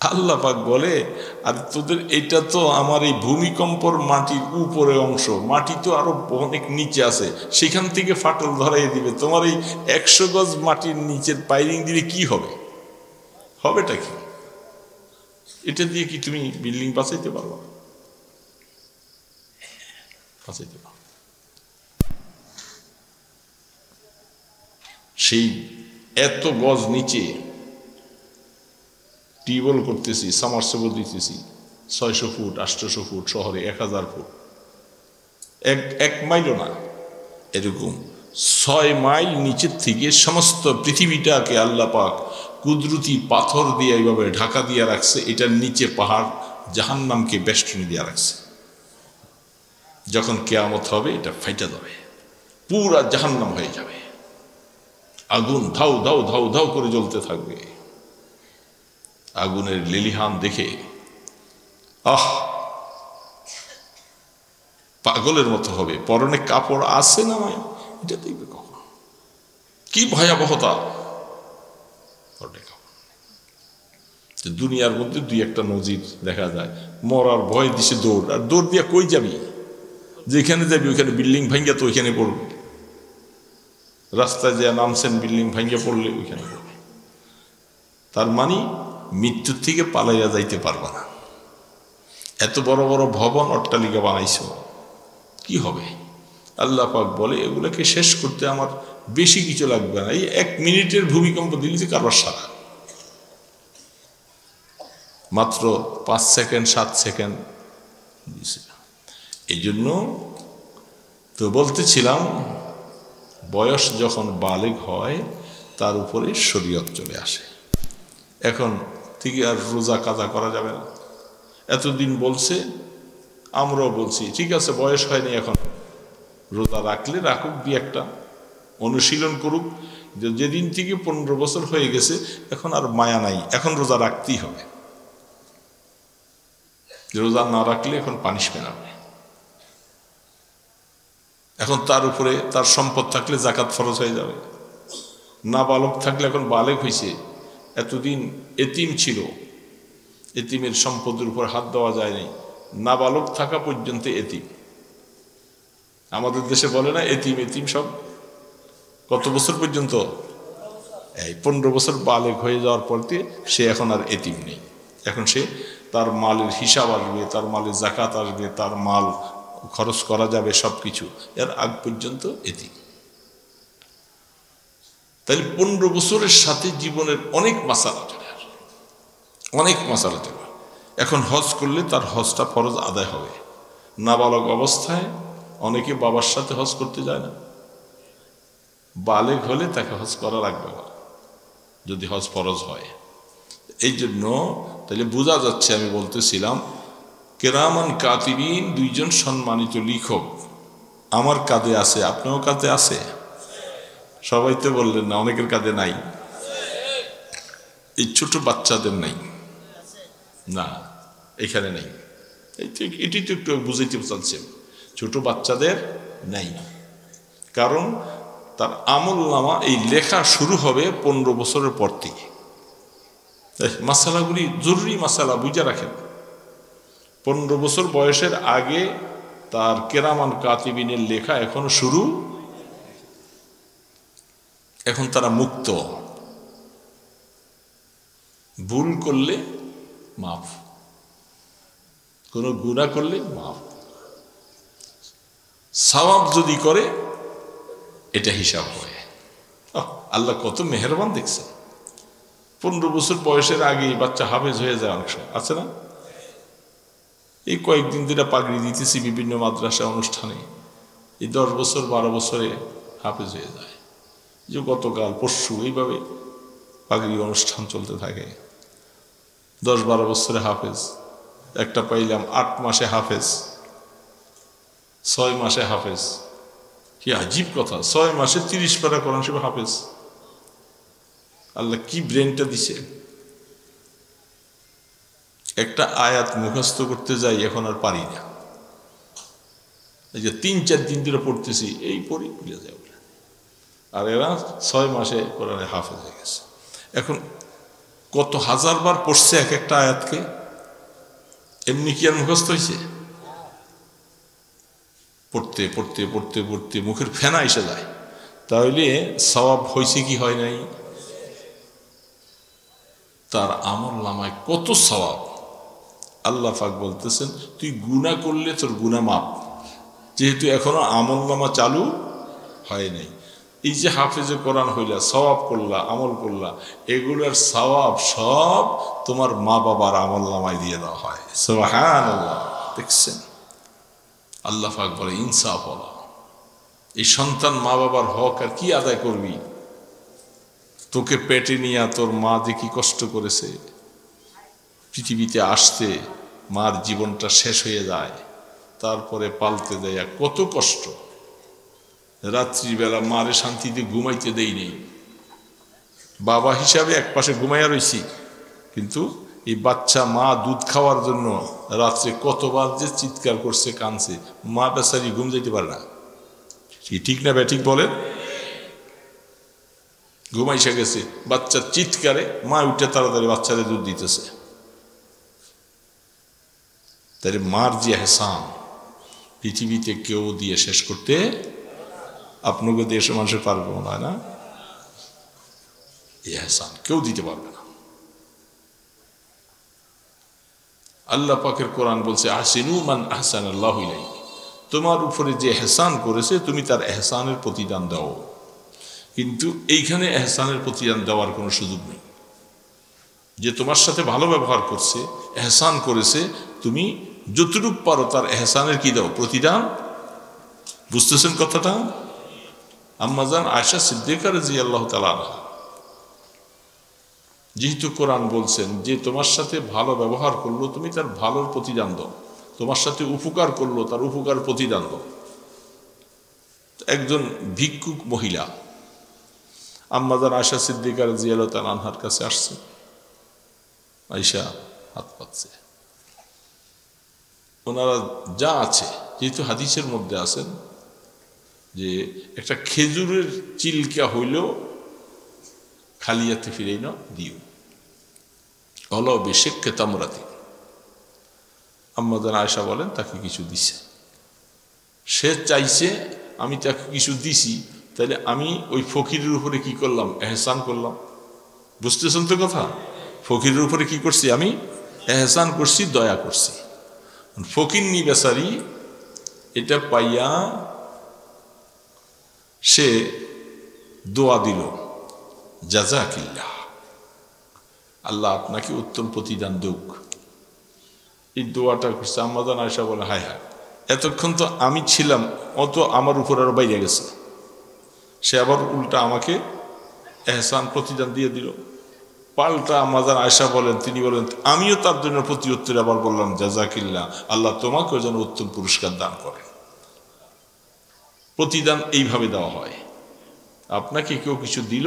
আল্লাহ পাক বলে আর তোদের এটা তো আমার এই ভূমিকম্পর মাটির উপরে অংশ, মাটি তো আরো অনেক নিচে আছে, সেখান থেকে ফাটল ধরাই দিবে। তোমার এই 100 গজ মাটির নিচের পাইলিং দিলে কি হবে? হবেটা কি? এটা দিয়ে কি তুমি বিল্ডিং বাঁচাইতে পারবা? বাঁচাইতে পারো? সেই এত গজ নিচে টিউবওয়েল করতেছি, সামারসেবল দিতেছি, 600 ফুট 800 ফুট, শহরে 1000 ফুট, এক মাইলও না, এরকম 6 মাইল নিচের থেকে সমস্ত পৃথিবীটাকে আল্লাহ পাক কুদরতি পাথর দিয়ে এইভাবে ঢাকা দিয়ে রাখছে। এটার নিচে পাহাড় জাহান্নামকে বেষ্টনী দিয়ে রাখছে। যখন কিয়ামত হবে এটা ফাইটা যাবে, পুরা জাহান্নাম হয়ে যাবে, আগুন ধাউ ধাউ ধাউ ধাউ করে জ্বলতে থাকবে। আগুনের লেলিহান দেখে পাগলের মতো হবে। পরনে কাপড় আছে না এটা দেখবে কখন? কি ভয়াবহতা! দুনিয়ার মধ্যে দুই একটা নজির দেখা যায়, মরার ভয় দিছে দৌড়, আর দৌড় দিয়া কই যাবি? যেখানে যাবি ওইখানে বিল্ডিং ভাঙ্গিয়া তো ওইখানে পড়বে, রাস্তায় যে নামছেন বিল্ডিং ভাঙ্গিয়া পড়লে ওইখানে পড়বে। তার মানে মৃত্যুর থেকে পালাইয়া যাইতে পারবা না। এত বড় বড় ভবন অট্টালিকা বানাইছো, কি হবে? আল্লাহ পাক বলে এগুলোকে শেষ করতে আমার বেশি কিছু লাগবে না, এই 1 মিনিটের ভূমিকম্প দিলে কারবার সারা, মাত্র 5 সেকেন্ড 7 সেকেন্ড। এই জন্য তো বলতেছিলাম, বয়স যখন বালেগ হয় তার উপরে শরীয়ত চলে আসে। এখন থেকে আর রোজা কাজা করা যাবে না। এতদিন বলছে, আমরাও বলছি ঠিক আছে, বয়স হয়নি এখন, রোজা রাখলে রাখুক, দুই একটা অনুশীলন করুক। যেদিন থেকে 15 বছর হয়ে গেছে এখন আর মায়া নাই, এখন রোজা রাখতেই হবে। রোজা না রাখলে এখন পানিশমেন্ট হবে। এখন তার উপরে তার সম্পদ থাকলে জাকাত ফরজ হয়ে যাবে। না বালক থাকলে এখন বালেক হয়েছে, এতদিন এতিম ছিল, এতিমের সম্পদের উপর হাত দেওয়া যায়নি, না বালক থাকা পর্যন্ত এতিম। আমাদের দেশে বলে না এতিম এতিম সব, কত বছর পর্যন্ত? এই 15 বছর বালেক হয়ে যাওয়ার পর দিয়ে সে এখন আর এতিম নেই। এখন সে তার মালের হিসাব আসবে, তার মালের জাকাত আসবে, তার মাল খরচ করা যাবে সব কিছু, এর আগ পর্যন্ত এতিম। তাহলে 15 বছরের সাথে জীবনের অনেক মাসালা চলে আসে, অনেক মাসালা চলে। এখন হজ করলে তার হজটা ফরজ আদায় হবে। নাবালক অবস্থায় অনেকে বাবার সাথে হজ করতে যায় না, বালেগ হলে তাকে হজ করা লাগবে যদি হজ ফরজ হয়। এই জন্য তাহলে বোঝা যাচ্ছে, আমি বলতেছিলাম কেরামান কাতিবিন, 2 জন সম্মানিত লিখক আমার কাঁধে আছে, আপনার কাঁধে আছে? সবাই তো বললেন না, অনেকের কাঁধে নাই। এই ছোট বাচ্চাদের নাই না, এখানে নেই। এটি তো একটু বুঝাইতে চাচ্ছে, ছোট বাচ্চাদের নাই, কারণ তার আমল নামা এই লেখা শুরু হবে 15 বছরের পর থেকে। মাসালাগুলি জরুরি মাসালা বুঝে রাখেন। 15 বছর বয়সের আগে তার কেরামান কাতিবিনের লেখা এখনো শুরু, এখন তারা মুক্ত। ভুল করলে মাফ, কোন গুনাহ করলে মাফ, সওয়াব যদি করে এটা হিসাব হয়। আল্লাহ কত মেহেরবান দেখছেন। 15 বছর বয়সের আগে বাচ্চা হাফেজ হয়ে যায়, অনেক সময় আছে না? এই কয়েকদিন ধরে পাগড়ি দিতেছি বিভিন্ন মাদ্রাসা অনুষ্ঠানে, এই 10 বছর 12 বছরে হাফেজ হয়ে যায়। যে গতকাল পরশু এইভাবে পাগড়ি অনুষ্ঠান চলতে থাকে। 10-12 বছরে হাফেজ, একটা পাইলাম 8 মাসে হাফেজ, 6 মাসে হাফেজ। কি আজীব কথা, 6 মাসে 30 পারা কোরআন শরীফ হাফেজ। আল্লাহ কি ব্রেনটা দিছে। একটা আয়াত মুখস্থ করতে যাই এখন আর পারি না, এই যে 3-4 দিন ধরে পড়তেছি, এই পড়ি ভুলে যায়। আর এরা 6 মাসে কোরআনে হাফেজ হয়ে গেছে। এখন কত হাজারবার পড়ছে এক একটা আয়াতকে, এমনি কি আর মুখস্থ হয়েছে? পড়তে পড়তে পড়তে পড়তে মুখের ফেনা এসে যায়। তাহলে সওয়াব হয়েছে কি হয় নাই? তার আমল নামায় কত সওয়াব। আল্লাহ পাক বলতেছেন তুই গুনাহ করলে তোর গুনাহ মাপ, যেহেতু এখনো আমল নামা চালু হয় নাই। এই যে হাফেজে কোরআন হইলা, সওয়াব করলা, আমল করলা, এগুলোর সওয়াব সব তোমার মা বাবার আমল নামায় দিয়ে দেওয়া হয়। সুবহানাল্লাহ। দেখছেন আল্লাহ পাক বলে ইনসাফ হলো। এই সন্তান মা বাবার হক আর কি আদায় করবি? তোকে পেটে নিয়ে তোর মা যে কি কষ্ট করেছে, পৃথিবীতে আসতে মার জীবনটা শেষ হয়ে যায়, তারপরে পালতে দেয়া কত কষ্ট। রাত্রিবেলা মারে শান্তিতে ঘুমাইতে দেই নেই, বাবা হিসাবে এক পাশে ঘুমাইয়া রইছি, কিন্তু এই বাচ্চা মা দুধ খাওয়ার জন্য রাত্রে কতবার যে চিৎকার করছে, কাঁদছে, মা বেচারি ঘুম যাইতে পারে না। কি ঠিক না ব্যাঠিক বলেন? ঘুমাইসা গেছে, বাচ্চার চিৎকারে মা উঠে তাড়াতাড়ি বাচ্চাদের দুধ দিতেছে। তাহলে মার যে এহসান পৃথিবীতে কেউ দিয়ে শেষ করতে, আপনাকে দেশের মানুষের পারবে মনে হয় না, এই এহসান কেউ দিতে পারবে না। আল্লাহ পাকের কোরআন বলছে আহসিনু মান আহসানাল্লাহু ইলাইহি, তোমার উপরে যে এহসান করেছে তুমি তার এহসানের প্রতিদান দাও। কিন্তু এইখানে এহসানের প্রতিদান দেওয়ার কোনো সুযোগ নেই। যে তোমার সাথে ভালো ব্যবহার করছে, এহসান করেছে, তুমি যতটুক পারো তার এহসানের কি দাও? প্রতিদান। বুঝতেছেন কথাটা? আম্মাজান আয়েশা সিদ্দিকা রাদিয়াল্লাহু তাআলা আনহা যেহেতু কোরআন বলছেন যে তোমার সাথে ভালো ব্যবহার করলো তুমি তার ভালোর প্রতিদান দাও, তোমার সাথে উপকার করলো তার উপকার প্রতিদান দাও। একজন ভিক্ষুক মহিলা আম্মাজান আয়েশা সিদ্দিকা রাদিয়াল্লাহু তাআলা আনহার কাছে আসছে। আয়েশা হাত পাচ্ছে, ওনারা যা আছে, যেহেতু হাদিসের মধ্যে আছেন যে একটা খেজুরের চিলকা হইলেও খালিয়াতে ফিরেই না দিও, হলো বেশে কেতামরাতি। আম্মাজান আয়েশা বলেন তাকে কিছু দিছে, সে চাইছে আমি তাকে কিছু দিছি, তাহলে আমি ওই ফকিরের উপরে কি করলাম? এহসান করলাম। বুঝতেছেন তো কথা? ফকিরের উপরে কি করছি? আমি এহসান করছি, দয়া করছি। ফকিরনি বেচারি এটা পাইয়া সে দোয়া দিল, জাযাকিল্লাহ, আল্লাহ আপনাকে উত্তম প্রতিদান দুক। এই দোয়াটা করছে। আম্মাজান আয়েশা বলে হায় হায়, এতক্ষণ তো আমি ছিলাম, অত আমার উপর আরো বাইরে গেছে, সে আবার উল্টা আমাকে এহসান প্রতিদান দিয়ে দিল। পাল্টা আম্মাজান আয়েশা বলেন, তিনি বলেন আমিও তার জন্য প্রতি উত্তরে আবার বললাম জাযাকিল্লাহ, আল্লাহ তোমাকেও যেন উত্তম পুরস্কার দান করে। প্রতিদান এইভাবে দেওয়া হয়। আপনাকে কেউ কিছু দিল,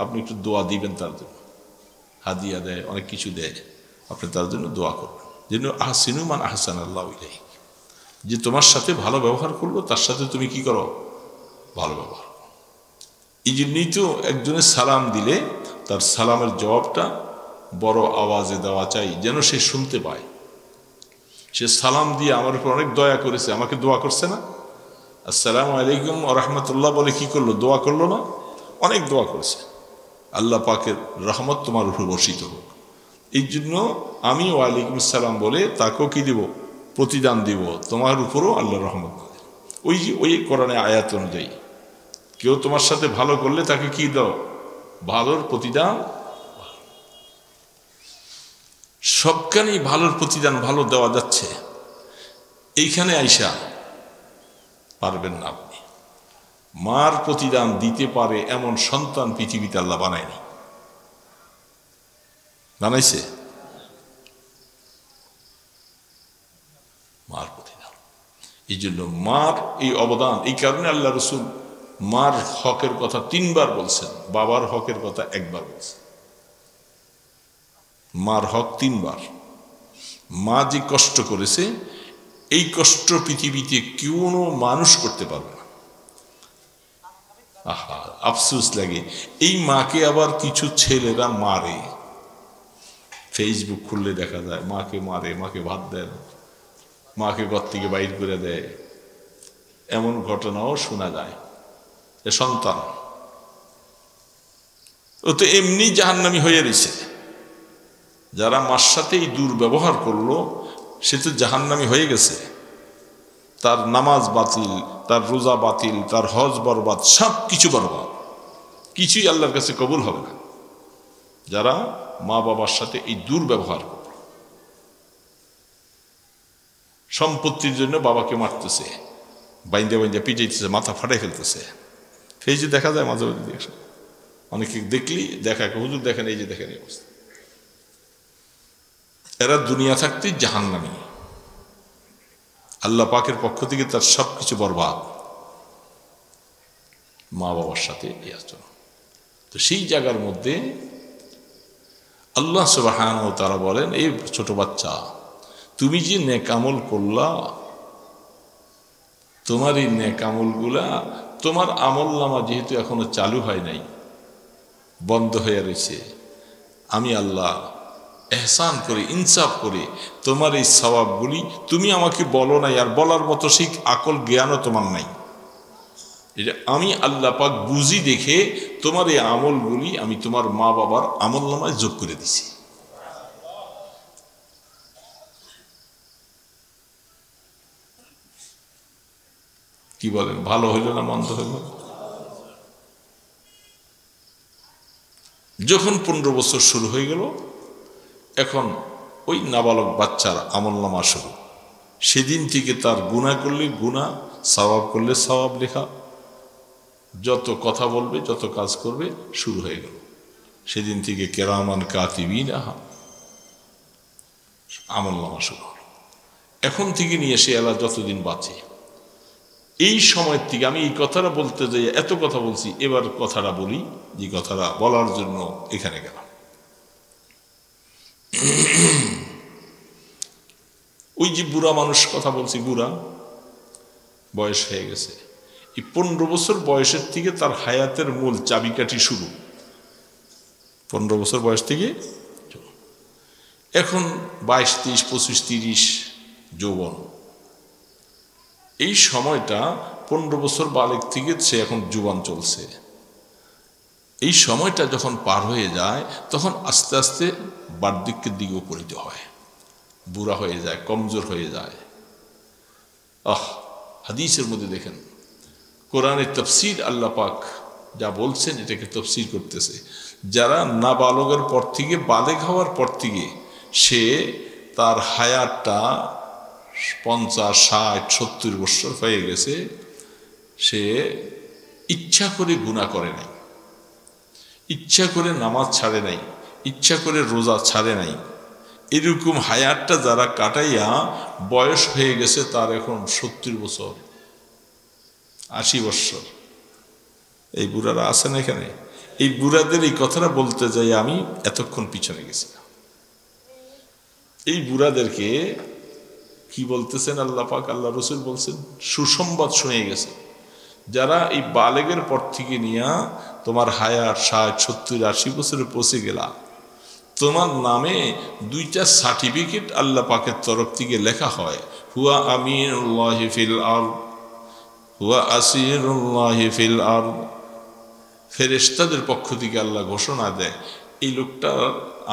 আপনি একটু দোয়া দিবেন তার জন্য, হাদিয়া দেয়, অনেক কিছু দেয়, আপনি তার জন্য দোয়া করবেন। যেন আহসিনু মান আহসানাল্লাহু ইলাইহি, যে তোমার সাথে ভালো ব্যবহার করলো তার সাথে তুমি কি করো? ভালো ব্যবহার। এই জন্যই তো একজনের সালাম দিলে তার সালামের জবাবটা বড় আওয়াজে দেওয়া চাই, যেন সে শুনতে পায়। সে সালাম দিয়ে আমার উপর অনেক দয়া করেছে, আমাকে দোয়া করছে না? আসসালামু আলাইকুম ওয়া রাহমাতুল্লাহ বলে কি করলো? দোয়া করলো না? অনেক দোয়া করেছে। আল্লাহ পাকের রহমত তোমার উপর বর্ষিত হোক। এই জন্য আমি ওয়ালাইকুম আসসালাম বলে তাকেও কি দিব? প্রতিদান দিব, তোমার উপরও আল্লাহর রহমত। ওই কোরআনে আয়াত অনুযায়ী কেউ তোমার সাথে ভালো করলে তাকে কি দাও? ভালোর প্রতিদান। সবখানেই ভালোর প্রতিদান ভালো দেওয়া যাচ্ছে, এইখানে আইসা পারবেন না আপনি। মার প্রতিদান দিতে পারে এমন সন্তান পৃথিবীতে আল্লাহ বানায়নি। বানাইছে? মার প্রতিদান। এই জন্য মার এই অবদান, এই কারণে আল্লাহ রসুল মার হকের কথা 3 বার বলছেন, বাবার হকের কথা 1 বার বলছেন। মার হক 3 বার। মা যে কষ্ট করেছে, এই কষ্ট পৃথিবীতে কোনো মানুষ করতে পারবে না। আহা, আফসোস লাগে। এই মাকে আবার কিছু ছেলেরা মারে, ফেসবুক খুললে দেখা যায় মাকে মারে, মাকে ভাত দেয় না, মাকে ঘর থেকে বাইর করে দেয়, এমন ঘটনাও শোনা যায়। এ সন্তান ও তো এমনি জাহান্নামী হয়ে রয়েছে। যারা মার সাথে এই দুর্ব্যবহার করলো সে তো জাহান্নামী হয়ে গেছে। তার নামাজ বাতিল, তার রোজা বাতিল, তার হজ বরবাদ, সব কিছু বরবাদ, কিছুই আল্লাহর কাছে কবুল হবে না। যারা মা বাবার সাথে এই দুর্ব্যবহার করল, সম্পত্তির জন্য বাবাকে মারতেছে, বাইন্দা বাইন্দা পিটাইতেছে, মাথা ফাটাই ফেলতেছে। এই যে দেখা যায় মাঝে মাঝে, অনেকে দেখলি দেখা, হুজুর দেখেন, এই যে দেখেন এই অবস্থা। এরা দুনিয়া থাকতেই জাহান্নামী, আল্লাহ পাকের পক্ষ থেকে তার সবকিছু বরবাদ, মা বাবার সাথে এই আচরণ। তো সেই জায়গার মধ্যে আল্লাহ সুবহানাহু ওয়া তাআলা বলেন, এই ছোট বাচ্চা, তুমি যে নেক আমল করলা, তোমার এই নেক আমলগুলা তোমার আমলনামা যেহেতু এখনো চালু হয় নাই, বন্ধ হয়ে রয়েছে, আমি আল্লাহ এহসান করে ইনসাফ করে তোমার এই সওয়াবগুলি তুমি আমাকে বলো নাই, আর বলার মতো সেই আকল জ্ঞানও তোমার নাই, এটা আমি আল্লাহ পাক বুঝি দেখে তোমার এই আমলগুলি আমি তোমার মা বাবার আমলনামায় যোগ করে দিছি। কি বলেন, ভালো হইল না মন্দ হইল? যখন 15 বছর শুরু হয়ে গেল, এখন ওই নাবালক বাচ্চার আমলনামা শুরু। সেদিন থেকে তার গুনাহ করলে গুনাহ, সওয়াব করলে সওয়াব লেখা, যত কথা বলবে যত কাজ করবে শুরু হয়ে গেল। সেদিন থেকে কেরামান কাতিবিন আমলনামা শুরু হলো। এখন থেকে নিয়ে সে আল্লাহ যতদিন বাঁচে, এই সময় থেকে আমি এই কথাটা বলতে যাই, এত কথা বলছি, এবার কথাটা বলি, যে কথাটা বলার জন্য এখানে গেলাম। ওই যে বুড়া মানুষ কথা বলছি, বুড়া বয়স হয়ে গেছে, এই 15 বছর বয়সের থেকে তার হায়াতের মূল চাবিকাঠি শুরু। 15 বছর বয়স থেকে এখন 22, 23, 25, 30 যৌবন। এই সময়টা 15 বছর বালেক থেকে সে এখন যুবান চলছে। এই সময়টা যখন পার হয়ে যায়, তখন আস্তে আস্তে বার্ধক্যের দিকে উপনীত হয়, বুড়া হয়ে যায়, কমজোর হয়ে যায়। হাদিসের মধ্যে দেখেন, কোরআনের তাফসীর আল্লাহ পাক যা বলছেন এটাকে তাফসীর করতেছে। যারা নাবালকের পর থেকে বালেগ হওয়ার পর থেকে সে তার হায়াতটা 50, 60, 70 বছর হয়ে গেছে, সে ইচ্ছা করে গুনাহ করে নাই, ইচ্ছা করে নামাজ ছাড়ে নাই, ইচ্ছা করে রোজা ছাড়ে নাই, এরকম হায়াতটা যারা কাটাইয়া বয়স হয়ে গেছে তার এখন 70 বছর, 80 বছর, এই বুড়ারা আছেন এখানে। এই বুড়াদের এই কথাটা বলতে যাই আমি এতক্ষণ পিছনে গেছি। এই বুড়াদেরকে কি বলতেছেন আল্লাহ পাক, আল্লাহ রসুল বলছেন, সুসংবাদ শুনে গেছে। যারা এই বালেগের পর থেকে নিয়ে তোমার হায়াত 60, 70, 80 বছরে পৌঁছে গেলা, তোমার নামে 2টা সার্টিফিকেট আল্লাহ পাকের তরফ থেকে লেখা হয়। হুয়া আমিনুল্লাহি ফিল আরদ, হুয়া আসিরুল্লাহি ফিল আরদ। ফেরেশতাদের পক্ষ থেকে আল্লাহ ঘোষণা দেয়, এই লোকটার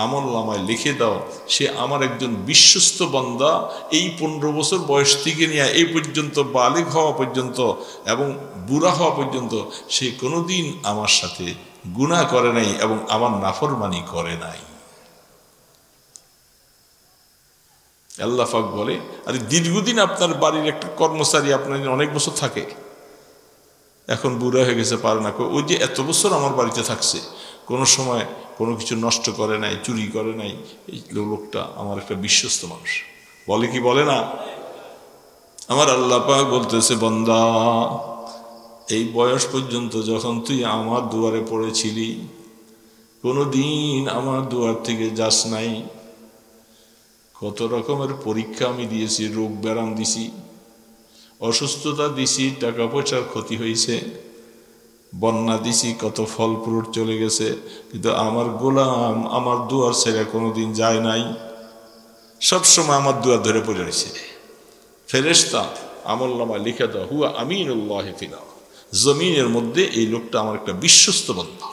আমলনামায় লিখে দাও, সে আমার একজন বিশ্বস্ত বান্দা। এই 15 বছর বয়স থেকে নিয়ে এই পর্যন্ত বালেগ হওয়া পর্যন্ত এবং বুড়া হওয়া পর্যন্ত সে কোনোদিন আমার সাথে গুনাহ করে নাই এবং আমার নাফরমানি করে নাই। আল্লাহ পাক বলে, আরে দীর্ঘদিন আপনার বাড়ির একটা কর্মচারী আপনার অনেক বছর থাকে, এখন বুড়া হয়ে গেছে, পারে না, ওই যে এত বছর আমার বাড়িতে থাকছে, কোনো সময় কোনো কিছু নষ্ট করে নাই, চুরি করে নাই, এই লোকটা আমার একটা বিশ্বস্ত মানুষ। বলে কি বলে না? আমার আল্লাহ পাক বলতেছে, বান্দা এই বয়স পর্যন্ত যখন তুই আমার দুয়ারে পড়েছিলি, কোনোদিন আমার দুয়ার থেকে যাস নাই। কত রকমের পরীক্ষা আমি দিয়েছি, রোগ ব্যারাম দিছি, অসুস্থতা দিছি, টাকা পয়সার ক্ষতি হয়েছে, বন্যা দিছি, কত ফল ফ্রুট চলে গেছে, কিন্তু আমার গোলাম আমার দুয়ার ছেড়ে কোনোদিন যায় নাই, সবসময় আমার দুয়ার ধরে পড়ে রয়েছে। ফেরেশতা আমলনামায় লিখে দাও, হুয়া আমিনুল্লাহি ফিল আরদ, জমিনের মধ্যে এই লোকটা আমার একটা বিশ্বস্ত বান্দা,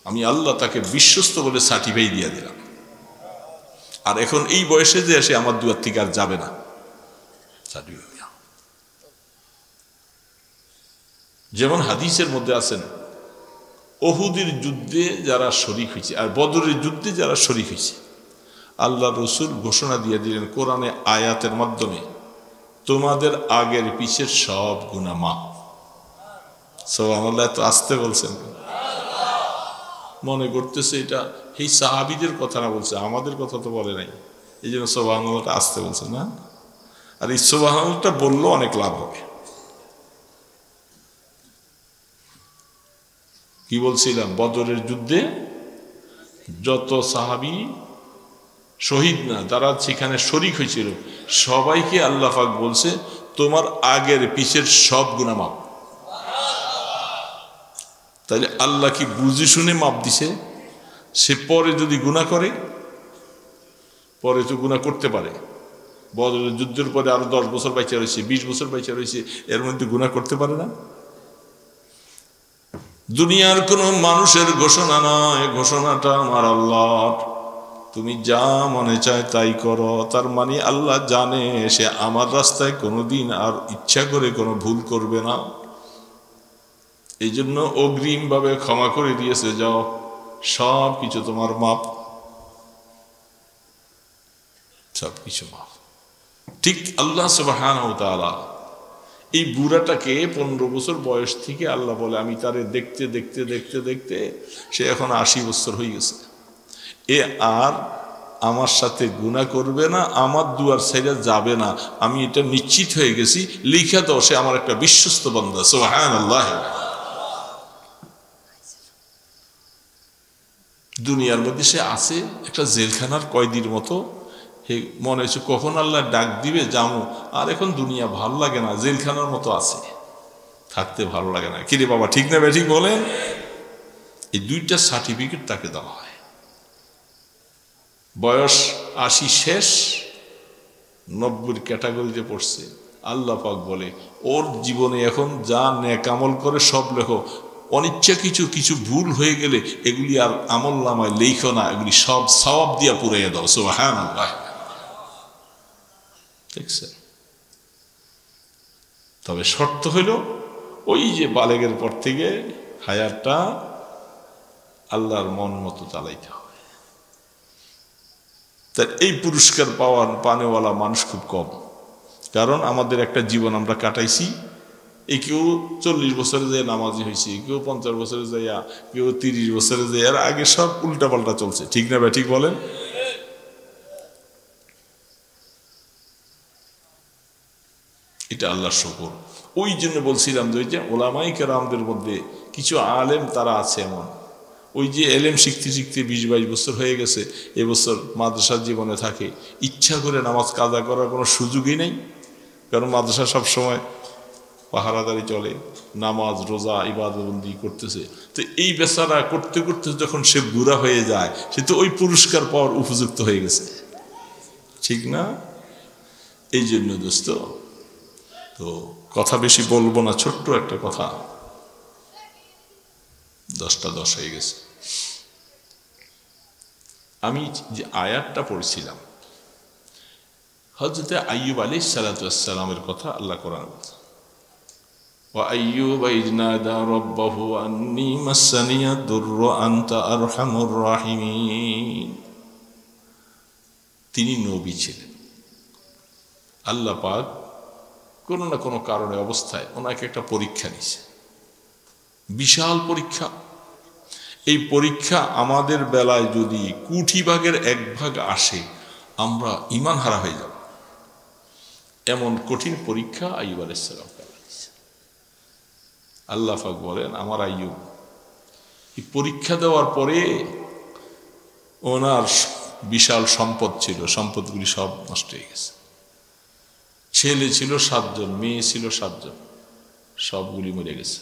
আমি আল্লাহ তাকে বিশ্বস্ত বলে সার্টিফাই দিয়ে দিলাম। আর এখন এই বয়সে যে এসে আমার দুয়ার থেকে আর যাবে না। যেমন হাদিসের মধ্যে আছেন, উহুদের যুদ্ধে যারা শরীক হয়েছে আর বদরের যুদ্ধে যারা শরীক হয়েছে, আল্লাহ রসুল ঘোষণা দিয়ে দিলেন কোরআনে আয়াতের মাধ্যমে, তোমাদের আগের পিছের সব গুনাহ মাফ। সুবহানাল্লাহ, তো আসতে বলছেন, মনে করতেছে এটা এই সাহাবীদের কথা না, বলছে আমাদের কথা তো বলে নাই, এই জন্য সুবহানাল্লাহটা আসতে বলছে না। আর এই সুবহানাল্লাহটা বললেও অনেক লাভ হবে। কি বলছিলাম, বদরের যুদ্ধে যত সাহাবী শহীদ না, তারা সেখানে শরীক হয়েছিল, সবাইকে আল্লাহ পাক বলছে তোমার আগের পিছের সব গুনাহ মাফ। তাহলে আল্লাহ কি বুঝে শুনে মাপ দিছে? সে পরে যদি গুনাহ করে, পরে তো গুনাহ করতে পারে, বদরের যুদ্ধের পরে আরো 10 বছর বাইচা রয়েছে, 20 বছর বাইচা রয়েছে, এর মধ্যে গুনাহ করতে পারে না? দুনিয়ার কোন মানুষের ঘোষণা নয়, ঘোষণাটা আমার আল্লাহর। তুমি যা মনে চায় তাই করো। তার মানে আল্লাহ জানে সে আমার রাস্তায় কোনোদিন আর ইচ্ছা করে কোনো ভুল করবে না। এই জন্য অগ্রিম ভাবে ক্ষমা করে দিয়েছে, যাও সব কিছু তোমার মাপ, সব কিছু মাপ। ঠিক আল্লাহ সুবহানাহু ওয়া তাআলা এই বুড়াটাকে 15 বছর বয়স থেকে আল্লাহ বলে, আমি তারে দেখতে দেখতে দেখতে দেখতে সে এখন 80 বছর হয়ে গেছে, এ আর আমার সাথে গুনাহ করবে না, আমার দুয়ার সাইডে যাবে না, আমি এটা নিশ্চিত হয়ে গেছি, লিখে দাও সে আমার একটা বিশ্বস্ত বান্দা। সুবহানাল্লাহ। দুনিয়ার মধ্যে সে আছে একটা জেলখানার কয়েদির মতো, মনে হচ্ছে কখন আল্লাহ ডাক দিবে যামু, আর এখন দুনিয়া ভালো লাগে না, জেলখানার মতো আছে, থাকতে ভালো লাগে না। কিরে বাবা, ঠিক না ঠিক বলেন? এই দুইটা সার্টিফিকেট তাকে দেওয়া হয়। বয়স 80 শেষ, 90 ক্যাটাগরিতে পড়ছে। আল্লাহ পাক বলে, ওর জীবনে এখন যা নেক আমল করে সব লেখো, অনিচ্ছা কিছু কিছু ভুল হয়ে গেলে এগুলি আর আমল নামায় লেখো না, এগুলি সব সওয়াব দিয়া পুরাইয়া দাও। সুবহানাল্লাহ। দেখছেন? তবে শর্ত হইল ওই যে বালেগের পর থেকে হায়াতটা আল্লাহর মন মতো চালাইতে হবে। তাই এই পুরস্কার পানেওয়ালা মানুষ খুব কম। কারণ আমাদের একটা জীবন আমরা কাটাইছি, এই কেউ 40 বছরে যায় নামাজি হয়েছে, কেউ 50 বছরে যাইয়া, কেউ 30 বছরে যায়, আর আগে সব উল্টাপাল্টা চলছে। ঠিক না ভাই, ঠিক বলেন? এটা আল্লাহর শুকর। ওই জন্য বলছিলাম যে ওলামায়ে কেরামদের মধ্যে কিছু আলেম তারা আছে এমন, ওই যে এলেম শিখতে শিখতে 20-22 বছর হয়ে গেছে, এবছর মাদ্রাসার জীবনে থাকে, ইচ্ছা করে নামাজ কাজা করার কোনো সুযোগই নেই। কারণ মাদ্রাসা সবসময় পাহারাদারি চলে, নামাজ রোজা ইবাদতবন্দি করতেছে। তো এই বেচারা করতে করতে যখন সে বুড়া হয়ে যায়, সে তো ওই পুরস্কার পাওয়ার উপযুক্ত হয়ে গেছে। ঠিক না? এই জন্য দোস্ত, তো কথা বেশি বলবো না, ছোট্ট একটা কথা, 10টা 10 হয়ে গেছে। আমি যে আয়াতটা পড়ছিলাম, হযরত আইয়ুব আলাইহিস সালাতু ওয়াস সালামের কথা আল্লাহ কোরআনে বলছে, ওয়া আইয়ুব ইয নাদা রাব্বাহু আন্নী মাসসানিয়া দুররু আনতা আরহামুর রাহিমিন। তিনি নবী ছিলেন। আল্লাহ পাক কোনো না কোনো কারণে অবস্থায় ওনাকে একটা পরীক্ষা নিছে, বিশাল পরীক্ষা। এই পরীক্ষা আমাদের বেলায় যদি 1/2 আসে, আমরা ঈমান হারা হয়ে যাব। এমন কঠিন পরীক্ষা আইয়ুব আলাইহিস সালাম পেয়েছে। আল্লাহ পাক বলেন, আমার আইয়ুব এই পরীক্ষা দেওয়ার পরে ওনার বিশাল সম্পদ ছিল, সম্পদগুলি সব নষ্ট হয়ে গেছে। ছেলে ছিল 7 জন, মেয়ে ছিল 7 জন, সবগুলি মরে গেছে।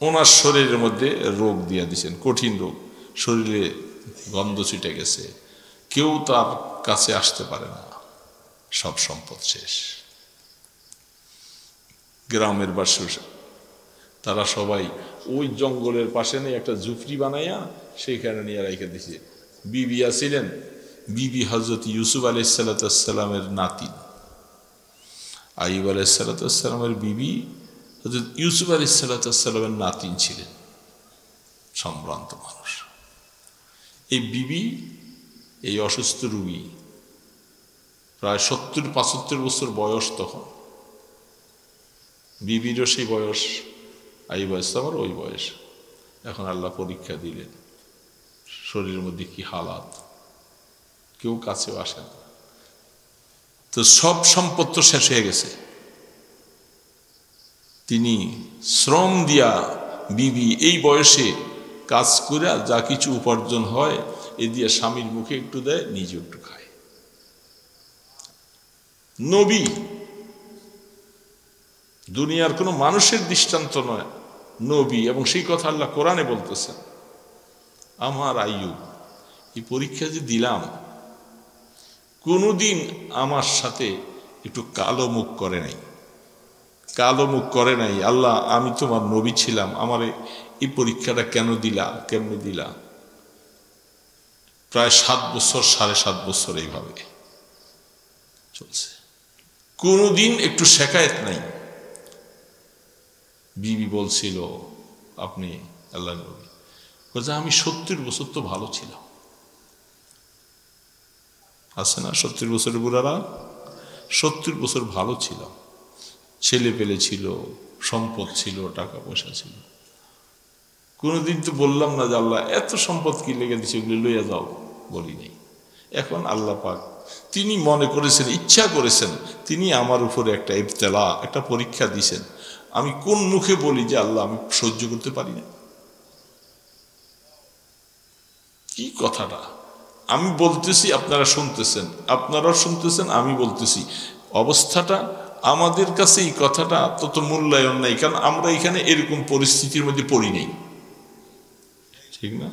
ওনার শরীরের মধ্যে রোগ দিয়া দিয়েছেন, কঠিন রোগ, শরীরে গন্ধ ছিটে গেছে, কেউ তার কাছে আসতে পারে না, সব সম্পদ শেষ। গ্রামের বাসী তারা সবাই ওই জঙ্গলের পাশে নিয়ে একটা ঝুপড়ি বানাইয়া সেইখানে নিয়ে রেখে দিছে। বিবি ছিলেন, বিবি হযরত ইউসুফ আলাইহিস সালামের নাতিন। আইয়ুব আলাইহিস সালামের বিবি হযরত ইউসুফ আলাইহিস সালামের নাতিন ছিলেন, সম্ভ্রান্ত মানুষ। এই বিবি এই অসুস্থ রোগী, প্রায় 70-75 বছর বয়স তখন। বিবিরও সেই বয়স, আইয়ুব আলাইহিস সালামের ওই বয়স। এখন আল্লাহ পরীক্ষা দিলেন, শরীরের মধ্যে কি হালাত, কেউ কাছেও আসে না। তো সব সম্পদ তো শেষ হয়ে গেছে। তিনি শ্রম দিয়া, বিবি এই বয়সে কাজ করে যা কিছু উপার্জন হয় এ দিয়ে স্বামীর মুখে একটু দেয়, নিজে একটু খায়। নবী, দুনিয়ার কোনো মানুষের দৃষ্টান্ত নয়, নবী, এবং সেই কথা আল্লাহ কোরআনে বলতেছেন। আমার আইয়ুব এই পরীক্ষা যে দিলাম, কোনোদিন আমার সাথে একটু কালো মুখ করে নাই, কালো মুখ করে নাই। আল্লাহ, আমি তোমার নবী ছিলাম, আমার এই পরীক্ষাটা কেন দিলা, কেমনে দিলা? প্রায় 7 বছর, 7.5 বছর এইভাবে চলছে, কোনোদিন একটু শেকায়েত নাই। বিবি বলছিল, আপনি আল্লাহ নবী, বলছে আমি 70 বছর তো ভালো ছিলাম। আছে না 70 বছরের বুড়ারা? 70 বছর ভালো ছিলাম, ছেলে পেলে ছিল, সম্পদ ছিল, টাকা পয়সা ছিল। কোনোদিন তো বললাম না যে আল্লাহ এত সম্পদ কি লেগে দিচ্ছে, ওগুলো লইয়া যাও, বলি নাই। এখন আল্লাহ পাক তিনি মনে করেছেন, ইচ্ছা করেছেন, তিনি আমার উপরে একটা ইবতেলা, একটা পরীক্ষা দিয়েছেন। আমি কোন মুখে বলি যে আল্লাহ আমি সহ্য করতে পারি না? কি কথাটা আমি বলতেছি, আপনারা শুনতেছেন, আপনারাও শুনতেছেন, আমি বলতেছি। অবস্থাটা আমাদের কাছে এই কথাটা তত মূল্যায়ন নাই, কারণ আমরা এখানে এরকম পরিস্থিতির মধ্যে পড়ি নাই, ঠিক না?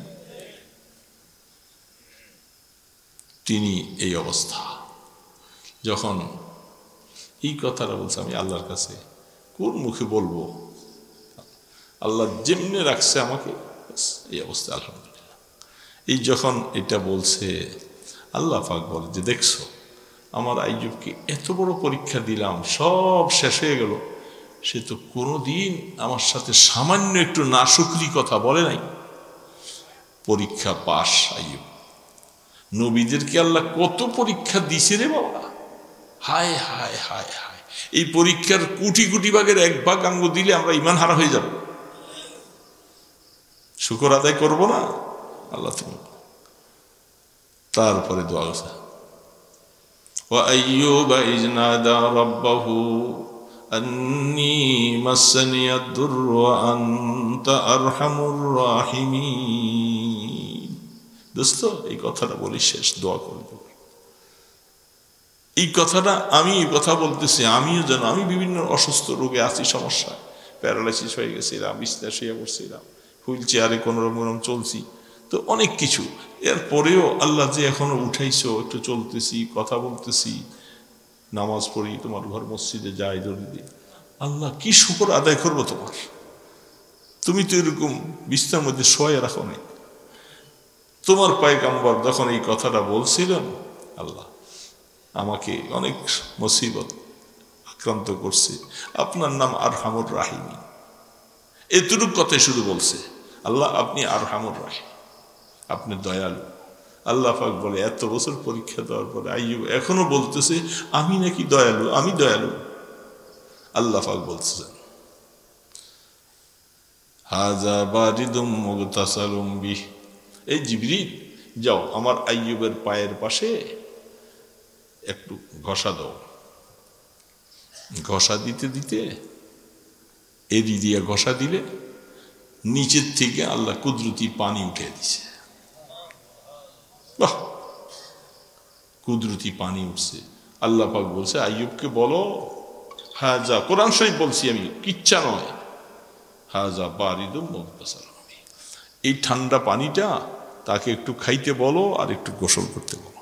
তিনি এই অবস্থা যখন এই কথাটা বলছে, আমি আল্লাহর কাছে কোন মুখে বলবো? আল্লাহ যেমনি রাখছে আমাকে, এই অবস্থা আলহামদুলিল্লাহ। এই যখন এটা বলছে, আল্লাহ পাক বলে যে দেখছো আমার আইয়ুবকে এত বড় পরীক্ষা দিলাম, সব শেষ হয়ে গেল, সে তো কোনোদিন আমার সাথে সামান্য একটু নাশুকরি কথা বলে নাই। পরীক্ষা পাস আইয়ুব। নবীদেরকে আল্লাহ কত পরীক্ষা দিছে রে বাবা, হায় হায় হায় হায়। এই পরীক্ষার কোটি কোটি ভাগের 1 ভাগ অঙ্গ দিলে আমরা ঈমান হারা হয়ে যাব। শুকর আদায় করব না? আল্লাহ তুমি। তারপরে দোয়া আছে, ওয়া আইয়ুবা ইয নাদা রাব্বাহু আন্নী মাসসানিয়াদ দুররু ওয়া আনতা আরহামুর রাহিমিন। দোস্ত এই কথাটা বলি, শেষ দোয়া করব। এই কথাটা আমি এই কথা বলতেছি, আমিও যেন, আমি বিভিন্ন অসুস্থ রোগে আছি, সমস্যা, প্যারালাইসিস হয়ে গেছিলাম, বিছানায় শুয়ে পড়ছিলাম, হুইল চেয়ারে কোনো রকম চলছি, তো অনেক কিছু। এরপরেও আল্লাহ যে এখনো উঠাইছো, একটু চলতেছি, কথা বলতেছি, নামাজ পড়ি, তোমার ঘর মসজিদে যাই দৌড়ি। আল্লাহ কি শুকর আদায় করবো তোমার? তুমি তো এরকম বিছানার মধ্যে শোয়া রাখো নাই। তোমার পয়গম্বর যখন এই কথাটা বলছিলেন, আল্লাহ আমাকে অনেক মুসিবত আক্রান্ত করছে, আপনার নাম আরহামুর রাহিমি, এতটুক কথাই শুধু বলছে। আল্লাহ আপনি আরহামুর রাহিম, আপনি দয়ালু। আল্লাহ পাক বলে এত বছর পরীক্ষা দেওয়ার পরে আইয়ুব এখনো বলতেছে আমি নাকি দয়ালু, আমি দয়ালু। আল্লাহ পাক বলতেছেন, হাযা বারিদুম মুগতাসালুম বিহ, এই জিবরিল যাও আমার আইয়ুবের পায়ের পাশে একটু ঘষা দাও। ঘষা দিতে দিতে, এরি দিয়ে ঘষা দিলে নিচের থেকে আল্লাহ কুদরতি পানি উঠে দিছে। বাহ, কুদরতি পানি উঠছে। আল্লাহ পাক বলছে আইয়ুবকে বলো, হাযা, কোরআন শরীফ বলছি আমি, কিচ্ছা নয়, হাযা বারিদুম মুগতাসালুম বিহ, এই ঠান্ডা পানিটা তাকে একটু খাইতে বলো আর একটু গোসল করতে বলো।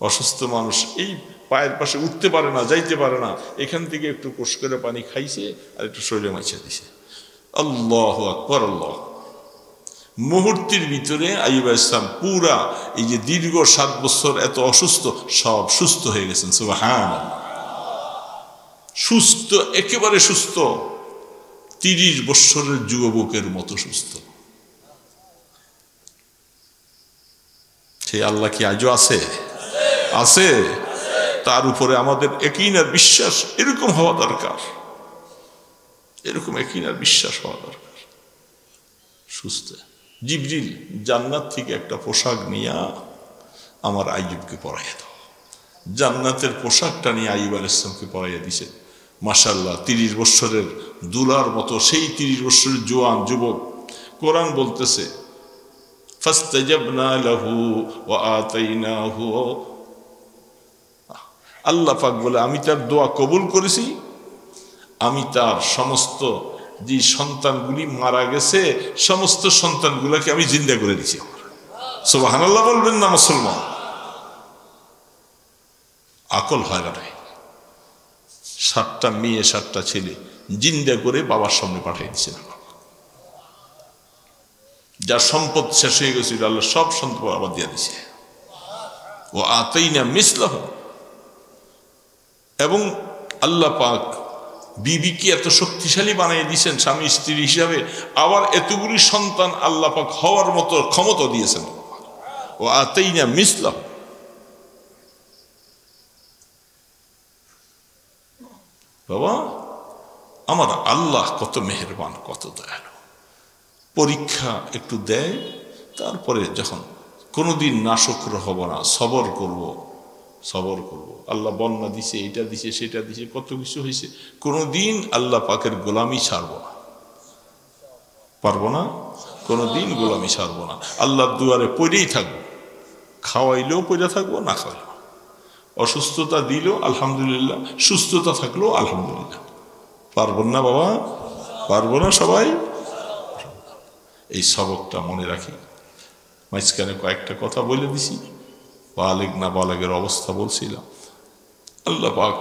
অসুস্থ মানুষ এই পায়ের পাশে উঠতে পারে না, যাইতে পারে না, এখান থেকে একটু কোষ করে পানি খাইছে আর একটু শরীরে মাইছা দিছে। আল্লাহু আকবার, আল্লাহ। মুহূর্তের ভিতরে আইয়ুব আলাইহিস সালাম পুরা এই যে দীর্ঘ 7 বছর এত অসুস্থ, সব সুস্থ হয়ে গেছেন। সুবহানাল্লাহ, সুস্থ, একেবারে সুস্থ, 30 বছরের যুবকের মতো সুস্থ। সেই আল্লাহ কি আজও আছে? আছে। তার উপরে আমাদের ইয়াকিন আর বিশ্বাস এরকম হওয়া দরকার, এরকম ইয়াকিন আর বিশ্বাস হওয়া দরকার। সুস্থ। জিবরিল জান্নাত থেকে একটা পোশাক নিয়ে আমার আইয়ুবকে পরাইয়া দাও। জান্নাতের পোশাকটা নিয়ে আইয়ুব আলাইহিস সালামকে পরাইয়া দিছে। মাশাআল্লাহ, 30 বছরের দুলার মতো, সেই 30 বছরের জোয়ান যুবক। কোরআন বলতেছে ফাস্তাজাবনা লাহু ওয়া আতাইনাহু, আল্লাহ পাক বলে আমি তার দোয়া কবুল করেছি, আমি তার সমস্ত যে সন্তানগুলি মারা গেছে সমস্ত সন্তানগুলোকে আমি জিন্দা করে দিছি। সুবহানাল্লাহ বলবেন না মুসলমান? আকল হয় না। 7টা মেয়ে 7টা ছেলে জিন্দা করে বাবার সামনে পাঠিয়ে দিয়েছেন। যার সম্পদ শেষ হয়ে গেছিল আল্লাহ সব সম্পদ আবার দিয়ে দিছে। ও আতাইনা মিসলাহু, এবং আল্লাহ পাক বিবিকে এত শক্তিশালী বানিয়ে দিয়েছেন স্বামী স্ত্রী হিসাবে, আবার এতগুলি সন্তান আল্লাহ পাক হওয়ার মতো ক্ষমতা দিয়েছেন। ও আতাইনা মিসলাহু। বাবা আমার আল্লাহ কত মেহেরবান, কত দয়ালু। পরীক্ষা একটু দেয়, তারপরে যখন কোনোদিন নাশুকর হব না, সবর করব। আল্লাহ বন্যা দিছে, এটা দিছে, সেটা দিছে, কত কিছু হয়েছে, কোনোদিন আল্লাহ পাকের গোলামি ছাড়ব না, পারবো না, কোনোদিন গোলামি ছাড়ব না। আল্লাহর দুয়ারে পড়েই থাকবো, খাওয়াইলেও পড়ে থাকবো, না খাওয়াইলেও। অসুস্থতা দিল আলহামদুলিল্লাহ, সুস্থতা থাকলেও আলহামদুলিল্লাহ। পারবেন না বাবা? পারবো না সবাই? এই সবকটা মনে রাখি। মাঝখানে কয়েকটা কথা বলে দিছি, বালেগ না বালেগের অবস্থা বলছিলাম। আল্লাহ পাক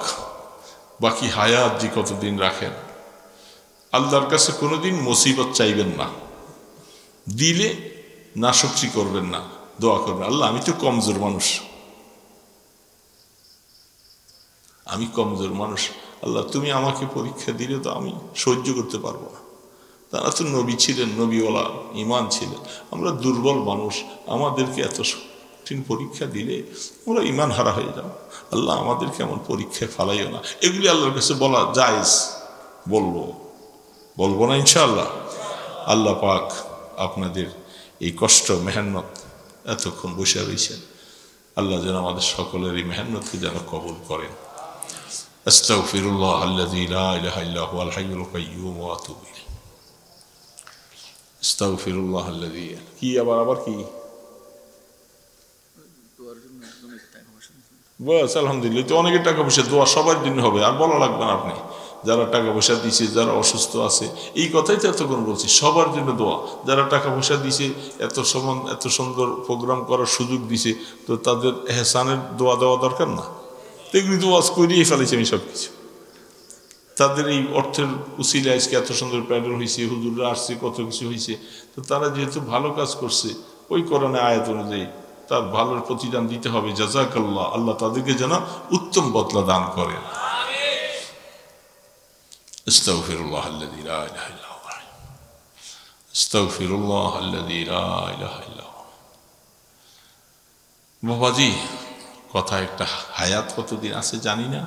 বাকি হায়াত যে কতদিন রাখেন, আল্লাহর কাছে কোনোদিন মুসিবত চাইবেন না, দিলে নাশুকরি করবেন না, দোয়া করবেন আল্লাহ আমি তো কমজোর মানুষ, আমি কমজোর মানুষ, আল্লাহ তুমি আমাকে পরীক্ষা দিলে তো আমি সহ্য করতে পারবো না। তারা তো নবী ছিলেন, নবীওয়ালা ইমান ছিলেন, আমরা দুর্বল মানুষ, আমাদেরকে এত কঠিন পরীক্ষা দিলে আমরা ইমান হারা হয়ে যাব, আল্লাহ আমাদেরকে এমন পরীক্ষায় ফালাইও না। এগুলি আল্লাহর কাছে বলা জায়েজ, বলবো না ইনশাআল্লাহ। আল্লাহ পাক আপনাদের এই কষ্ট মেহনত এতক্ষণ বসে রয়েছেন, আল্লাহ যেন আমাদের সকলের এই মেহনতকে যেন কবুল করেন। আস্তাগফিরুল্লাহ আল্লাযী লা ইলাহা ইল্লা হুয়াল হাইয়ুল কাইয়্যুম ওয়া আতুবু ইলাইহি। আস্তাগফিরুল্লাহ আল্লাযী, কি আবার কি বাস আলহামদুলিল্লাহ। তো অনেকের টাকা পয়সা দোয়া সবার জন্য হবে, আর বলা লাগবে না আপনি। যারা টাকা পয়সা দিছে, যারা অসুস্থ আছে, এই কথাই তো এতক্ষণ বলছি, সবার জন্য দোয়া। যারা টাকা পয়সা দিছে, এত সুন্দর প্রোগ্রাম করার সুযোগ দিছে, তো তাদের এহসানের দোয়া দেওয়া দরকার না? এগুলি তো ওয়াজ করিয়ে ফেলেছি আমি সব কিছু। তাদের এই অর্থের উসিলে আজকে এত সুন্দর প্যান্ডেল হয়েছে, হুজুররা আসছে, কত কিছু হয়েছে, তো তারা যেহেতু ভালো কাজ করছে, ওই কোরআনে আয়াত অনুযায়ী তার ভালোর প্রতিদান দিতে হবে। জাযাকাল্লাহ, আল্লাহ তাদেরকে যেন উত্তম বদলা দান করেন। আস্তাগফিরুল্লাহ আল্লাযী লা ইলাহা ইল্লা হুয়া, আস্তাগফিরুল্লাহ আল্লাযী লা ইলাহা ইল্লা হুয়া। বাবাজি কথা একটা, হায়াত কতদিন আছে জানি না,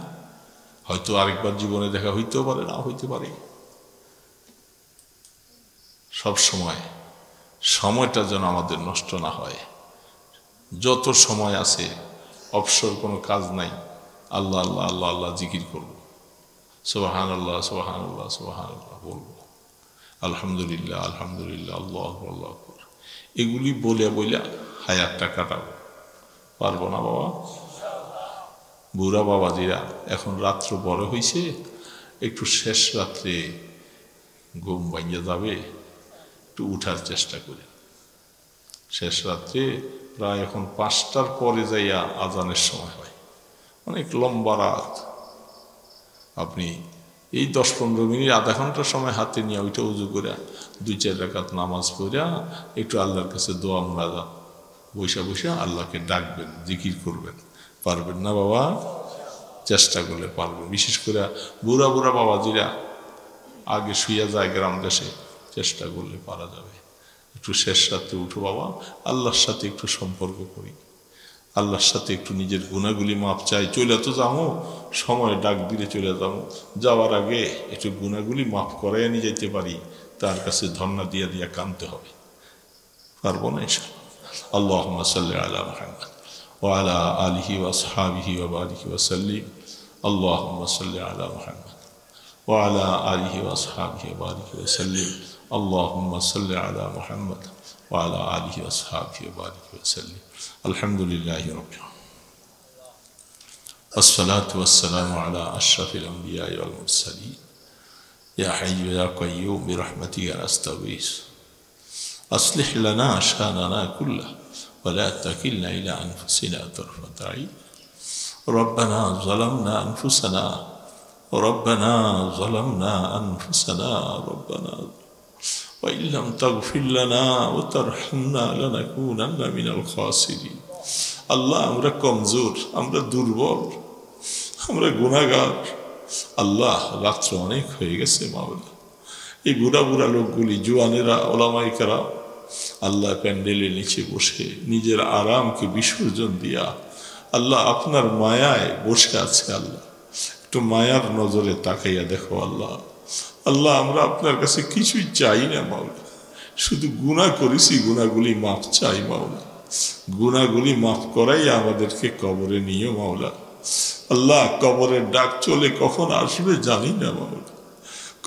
হয়তো আরেকবার জীবনে দেখা হইতেও পারে, না হইতে পারে। সব সময় সময়টা যেন আমাদের নষ্ট না হয়। যত সময় আছে, অবসর কোনো কাজ নাই, আল্লাহ আল্লাহ আল্লাহ আল্লাহ জিকির করব, সুবহানাল্লাহ সুবহানাল্লাহ সুবহানাল্লাহ বলবো, আলহামদুলিল্লাহ আলহামদুলিল্লাহ, আল্লাহু আল্লাহু আকবার, এগুলি বলে হায়াতটা কাটাবো। পারবো না বাবা? বুড়া বাবাজিরা এখন রাত্র বড় হয়েছে, একটু শেষ রাত্রে ঘুম ভাঙিয়ে যাবে, একটু উঠার চেষ্টা করি। শেষ রাত্রে প্রায় এখন 5টার পরে যাইয়া আজানের সময় হয়, অনেক লম্বা রাত। আপনি এই 10-15 মিনিট, আধা ঘন্টার সময় হাতে নিয়ে ওইটা উজু করে 2-4 রাকাত নামাজ পড়া একটু আল্লাহর কাছে দোয়া মুনাজাত, বৈশা আল্লাহকে ডাকবেন, জিকির করবেন। পারবেন না বাবা? চেষ্টা করলে পারবেন। বিশেষ করে বুড়া বাবাজিরা আগে শুয়ে যায় গ্রাম দেশে, চেষ্টা করলে পারা যাবে। একটু শেষ রাত্রে উঠো বাবা, আল্লাহর সাথে একটু সম্পর্ক করি, আল্লাহর সাথে একটু নিজের গুনাহগুলি মাপ চাই। চলে তো যাবো, সময় ডাক দিলে চলে যাবো, যাওয়ার আগে একটু গুনাহগুলি মাফ করাইয়া নিয়ে যেতে পারি, তার কাছে ধন্না দিয়া কানতে হবে। পারবো না ইনশাআল্লাহ। আল্লাহুম্মা সাল্লি আলা মুহাম্মাদ ওয়া আলা আলিহি ওয়া আসহাবিহি ওয়া বারিক ওয়া সাল্লিম। আল্লাহুম্মা সাল্লি আলা মুহাম্মাদ ওয়া আলা আলিহি ওয়া আসহাবিহি ওয়া বারিক ওয়া সাল্লিম। আল্লাহুম্মা সাল্লি আলা মুহাম্মাদ ওয়া আলা আলিহি ওয়া আসহাবিহি ওয়া বারিক ওয়া সাল্লিম। আলহামদুলিল্লাহি রাব্বিল আলামিন। আসসালাতু ওয়াসসালামু আলা আশরাফিল আমবিয়াই ওয়াল মুরসালিন ইয়া হাইয়্যু ইয়া কাইয়্যুম বিরহমাতিকা নাস্তাগীস أصلح لنا شأننا كله ولا تكلنا إلى أنفسنا طرفة عين ربنا ظلمنا أنفسنا ربنا وإن لم تغفر لنا وترحمنا لنكونن من الخاسرين আল্লাহ আমরা কমজোর, আমরা দুর্বল, আমরা গুনাহগার। আল্লাহ রাত্র অনেক হয়ে গেছে মাওলা, এই বুড়া বুড়া লোকগুলি, জোয়ানেরা, ওলামায়ে কেরাম আল্লাহ প্যান্ডেলের নিচে বসে নিজের আরামকে বিসর্জন দিয়া আল্লাহ আপনার মায়ায় বসে আছে। আল্লাহ একটু মায়ার নজরে তাকাইয়া দেখো আল্লাহ। আল্লাহ আমরা আপনার কাছে কিছুই চাই না মাওলা, শুধু গুনাহ করেছি, গুনাহগুলি মাফ চাই মাওলা। গুনাহগুলি মাফ করাই আমাদেরকে কবরে নিও মাওলা। আল্লাহ কবরের ডাক চলে কখন আসবে জানি না মাওলা,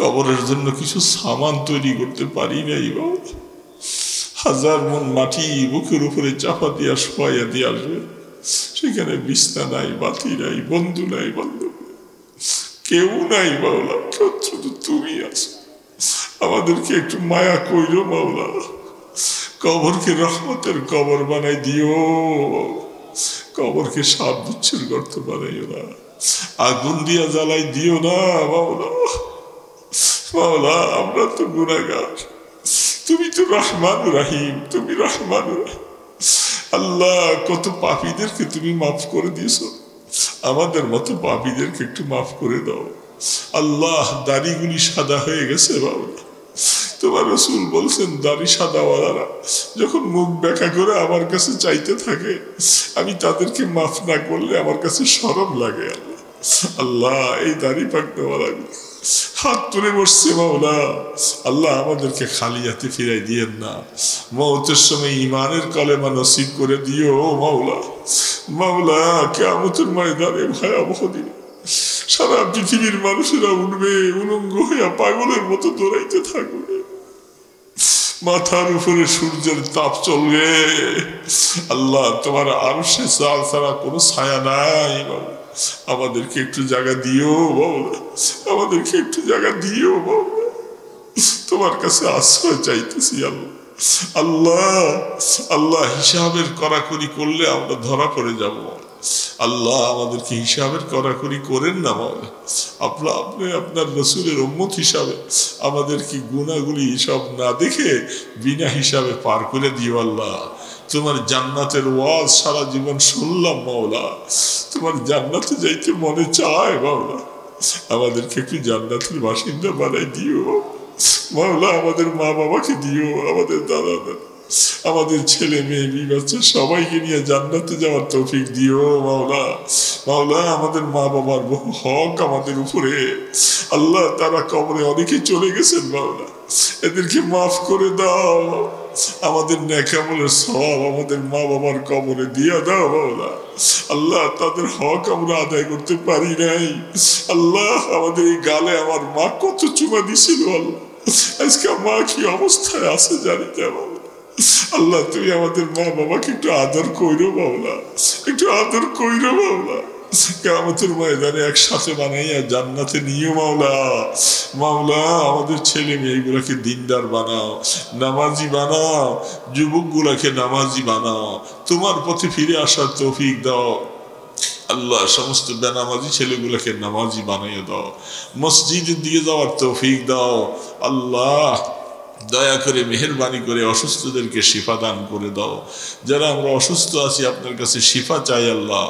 কবরের জন্য কিছু সামান তৈরি করতে পারি নাই মাওলা। হাজার মন মাটি বুকের উপরে চাপা দিয়া শোয়াইয়া দিয়ে আসবে, সেখানে বিছনা নাই, বাতি নাই, বন্ধু নাই, বান্ধব নাই, কেউ নাই মাওলা, শুধু তুমি আছো। আমাদেরকে একটু মায়া কইরো মাওলা, কবরকে রহমতের কবর বানাই দিও, কবরকে সাপ বিচ্ছুর গর্ত বানাইও না, আগুন দিয়া জ্বালাই দিও না মাওলা। মাওলা আমরা তো গুনাহগার, তুমি তো রহমান রাহিম, তুমি রহমান রাহিম। আল্লাহ কত পাপীদেরকে তুমি মাফ করে দিয়েছো, আমাদের মতো পাপীদেরকে একটু মাফ করে দাও আল্লাহ। দাড়িগুলি সাদা হয়ে গেছে বাবা, তোমার রাসূল বলছেন দাড়ি সাদাওয়ালারা যখন মুখ ব্যাখ্যা করে আমার কাছে চাইতে থাকে, আমি তাদেরকে মাফ না করলে আমার কাছে শরম লাগে। আল্লাহ আল্লাহ এই দাড়ি পাকনেওয়ালাগুলো হাত তুলে বসছে মাওলা। আল্লাহ আমাদেরকে খালি হাতে ফিরাই দিয়েন না, মওতের সময় ঈমানের কলেমা নসিব করে দিও মাওলা। মাওলা কিয়ামতের ময়দানে ভয়াবহ দিন, সারা পৃথিবীর মানুষেরা উঠবে, উলঙ্গ হইয়া পাগলের মতো দৌড়াইতে থাকবে, মাথার উপরে সূর্যের তাপ চলবে। আল্লাহ তোমার আরশে ছাড়া কোনো ছায়া নাই বাবা, আমাদেরকে একটু জায়গা দিও বাবা, আমাদেরকে একটু জায়গা দিও বাবা, তোমার কাছে আশ্রয় চাইতেছি আল্লাহ। আল্লাহ আল্লাহ হিসাবের কড়াকড়ি করলে আমরা ধরা পড়ে যাব। আল্লাহ আমাদেরকে হিসাবের কড়াকড়ি করেন না মাওলা। আপনি আপনার রাসূলের উম্মত হিসাবে আমাদেরকে গুনাহগুলি সব না দেখে বিনা হিসাবে পার করে দিও আল্লাহ। তোমার জান্নাতের ওয়াজ সারা জীবন শুনলাম মাওলা, তোমার জান্নাতে যাইতে মনে চায় মাওলা, আমাদেরকে একটু জান্নাতের বাসিন্দা বানাই দিও মাওলা। আমাদের মা বাবাকে দিও, আমাদের দাদা দাদা, আমাদের ছেলে মেয়ে বাচ্চা সবাইকে নিয়ে জান্নাতে যাওয়ার তৌফিক দিও মাওলা। মাওলা আমাদের মা বাবার বহু হক আমাদের উপরে, আল্লাহ তারা কবরে অনেকে চলে গেছেন মাওলা, এদেরকে মাফ করে দাও। আমাদের নেক আমলের সওয়াব আমাদের মা বাবার কবরে দিয়া দাও মাওলা। আল্লাহ তাদের হক আমরা আদায় করতে পারি নাই। আল্লাহ আমাদের এই গালে আমার মা কত চুমা দিছিল, আল্লাহ আজকে মা কি অবস্থায় আছে জানি না মাওলা। আল্লাহ তুমি আমাদের মা বাবাকে একটু আদর কইরো মাওলা, একটু আদর কইরো মাওলা। কিয়ামতের ময়দানে একসাথে বানাইয়া জান্নাতে নিও মাওলা। মাওলা আমাদের ছেলে মেয়েগুলোকে দিনদার বানাও, নামাজি বানাও, যুবকগুলোকে নামাজি বানাও, তোমার পথে ফিরে আসার তৌফিক দাও আল্লাহ। সমস্ত বেনামাজি ছেলেগুলোকে নামাজি বানাইয়া দাও, মসজিদের দিকে যাওয়ার তৌফিক দাও আল্লাহ। দয়া করে মেহেরবানি করে অসুস্থদেরকে শিফা দান করে দাও। যারা আমরা অসুস্থ আছি আপনার কাছে শিফা চাই আল্লাহ।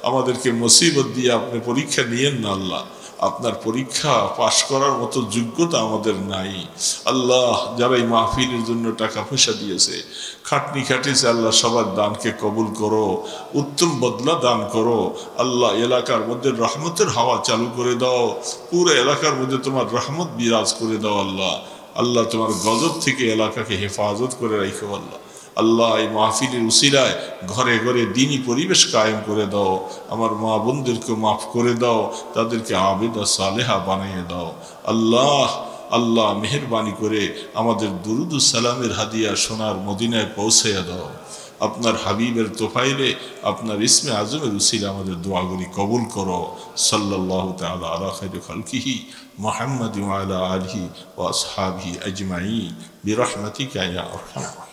আমাদেরকে মুসিবত দিয়ে আপনি পরীক্ষা নিয়েন না আল্লাহ, আপনার পরীক্ষা পাশ করার মতো যোগ্যতা আমাদের নাই আল্লাহ। যারা এই মাহফিলের জন্য টাকা পয়সা দিয়েছে, খাটনি খাটিয়েছে আল্লাহ, সবার দানকে কবুল করো, উত্তম বদলা দান করো আল্লাহ। এলাকার মধ্যে রহমতের হাওয়া চালু করে দাও, পুরো এলাকার মধ্যে তোমার রহমত বিরাজ করে দাও আল্লাহ। আল্লাহ তোমার গজব থেকে এলাকাকে হেফাজত করে রাখো আল্লাহ। আল্লাহ এই মাহফিলের উসিলায় ঘরে ঘরে দিনী পরিবেশ কায়েম করে দাও। আমার মা বোনদেরকে মাফ করে দাও, তাদেরকে আবেদা সালেহা বানিয়ে দাও আল্লাহ। আল্লাহ মেহেরবানি করে আমাদের দুরুদ সালামের হাদিয়া সোনার মদিনায় পৌঁছাইয়া দাও। আপনার হাবিবের তোফাইলে আপনার ইসমে আজমের উসিলে আমাদের দোয়াগুলি কবুল করো। সাল্লাল্লাহু তাআলা আলা খায়রি খালকিহি মুহাম্মাদি ওয়া আলা আলিহি ওয়া আসহাবিহি আজমাইন বিরহমাতিকা ইয়া আরহামার রাহিমিন।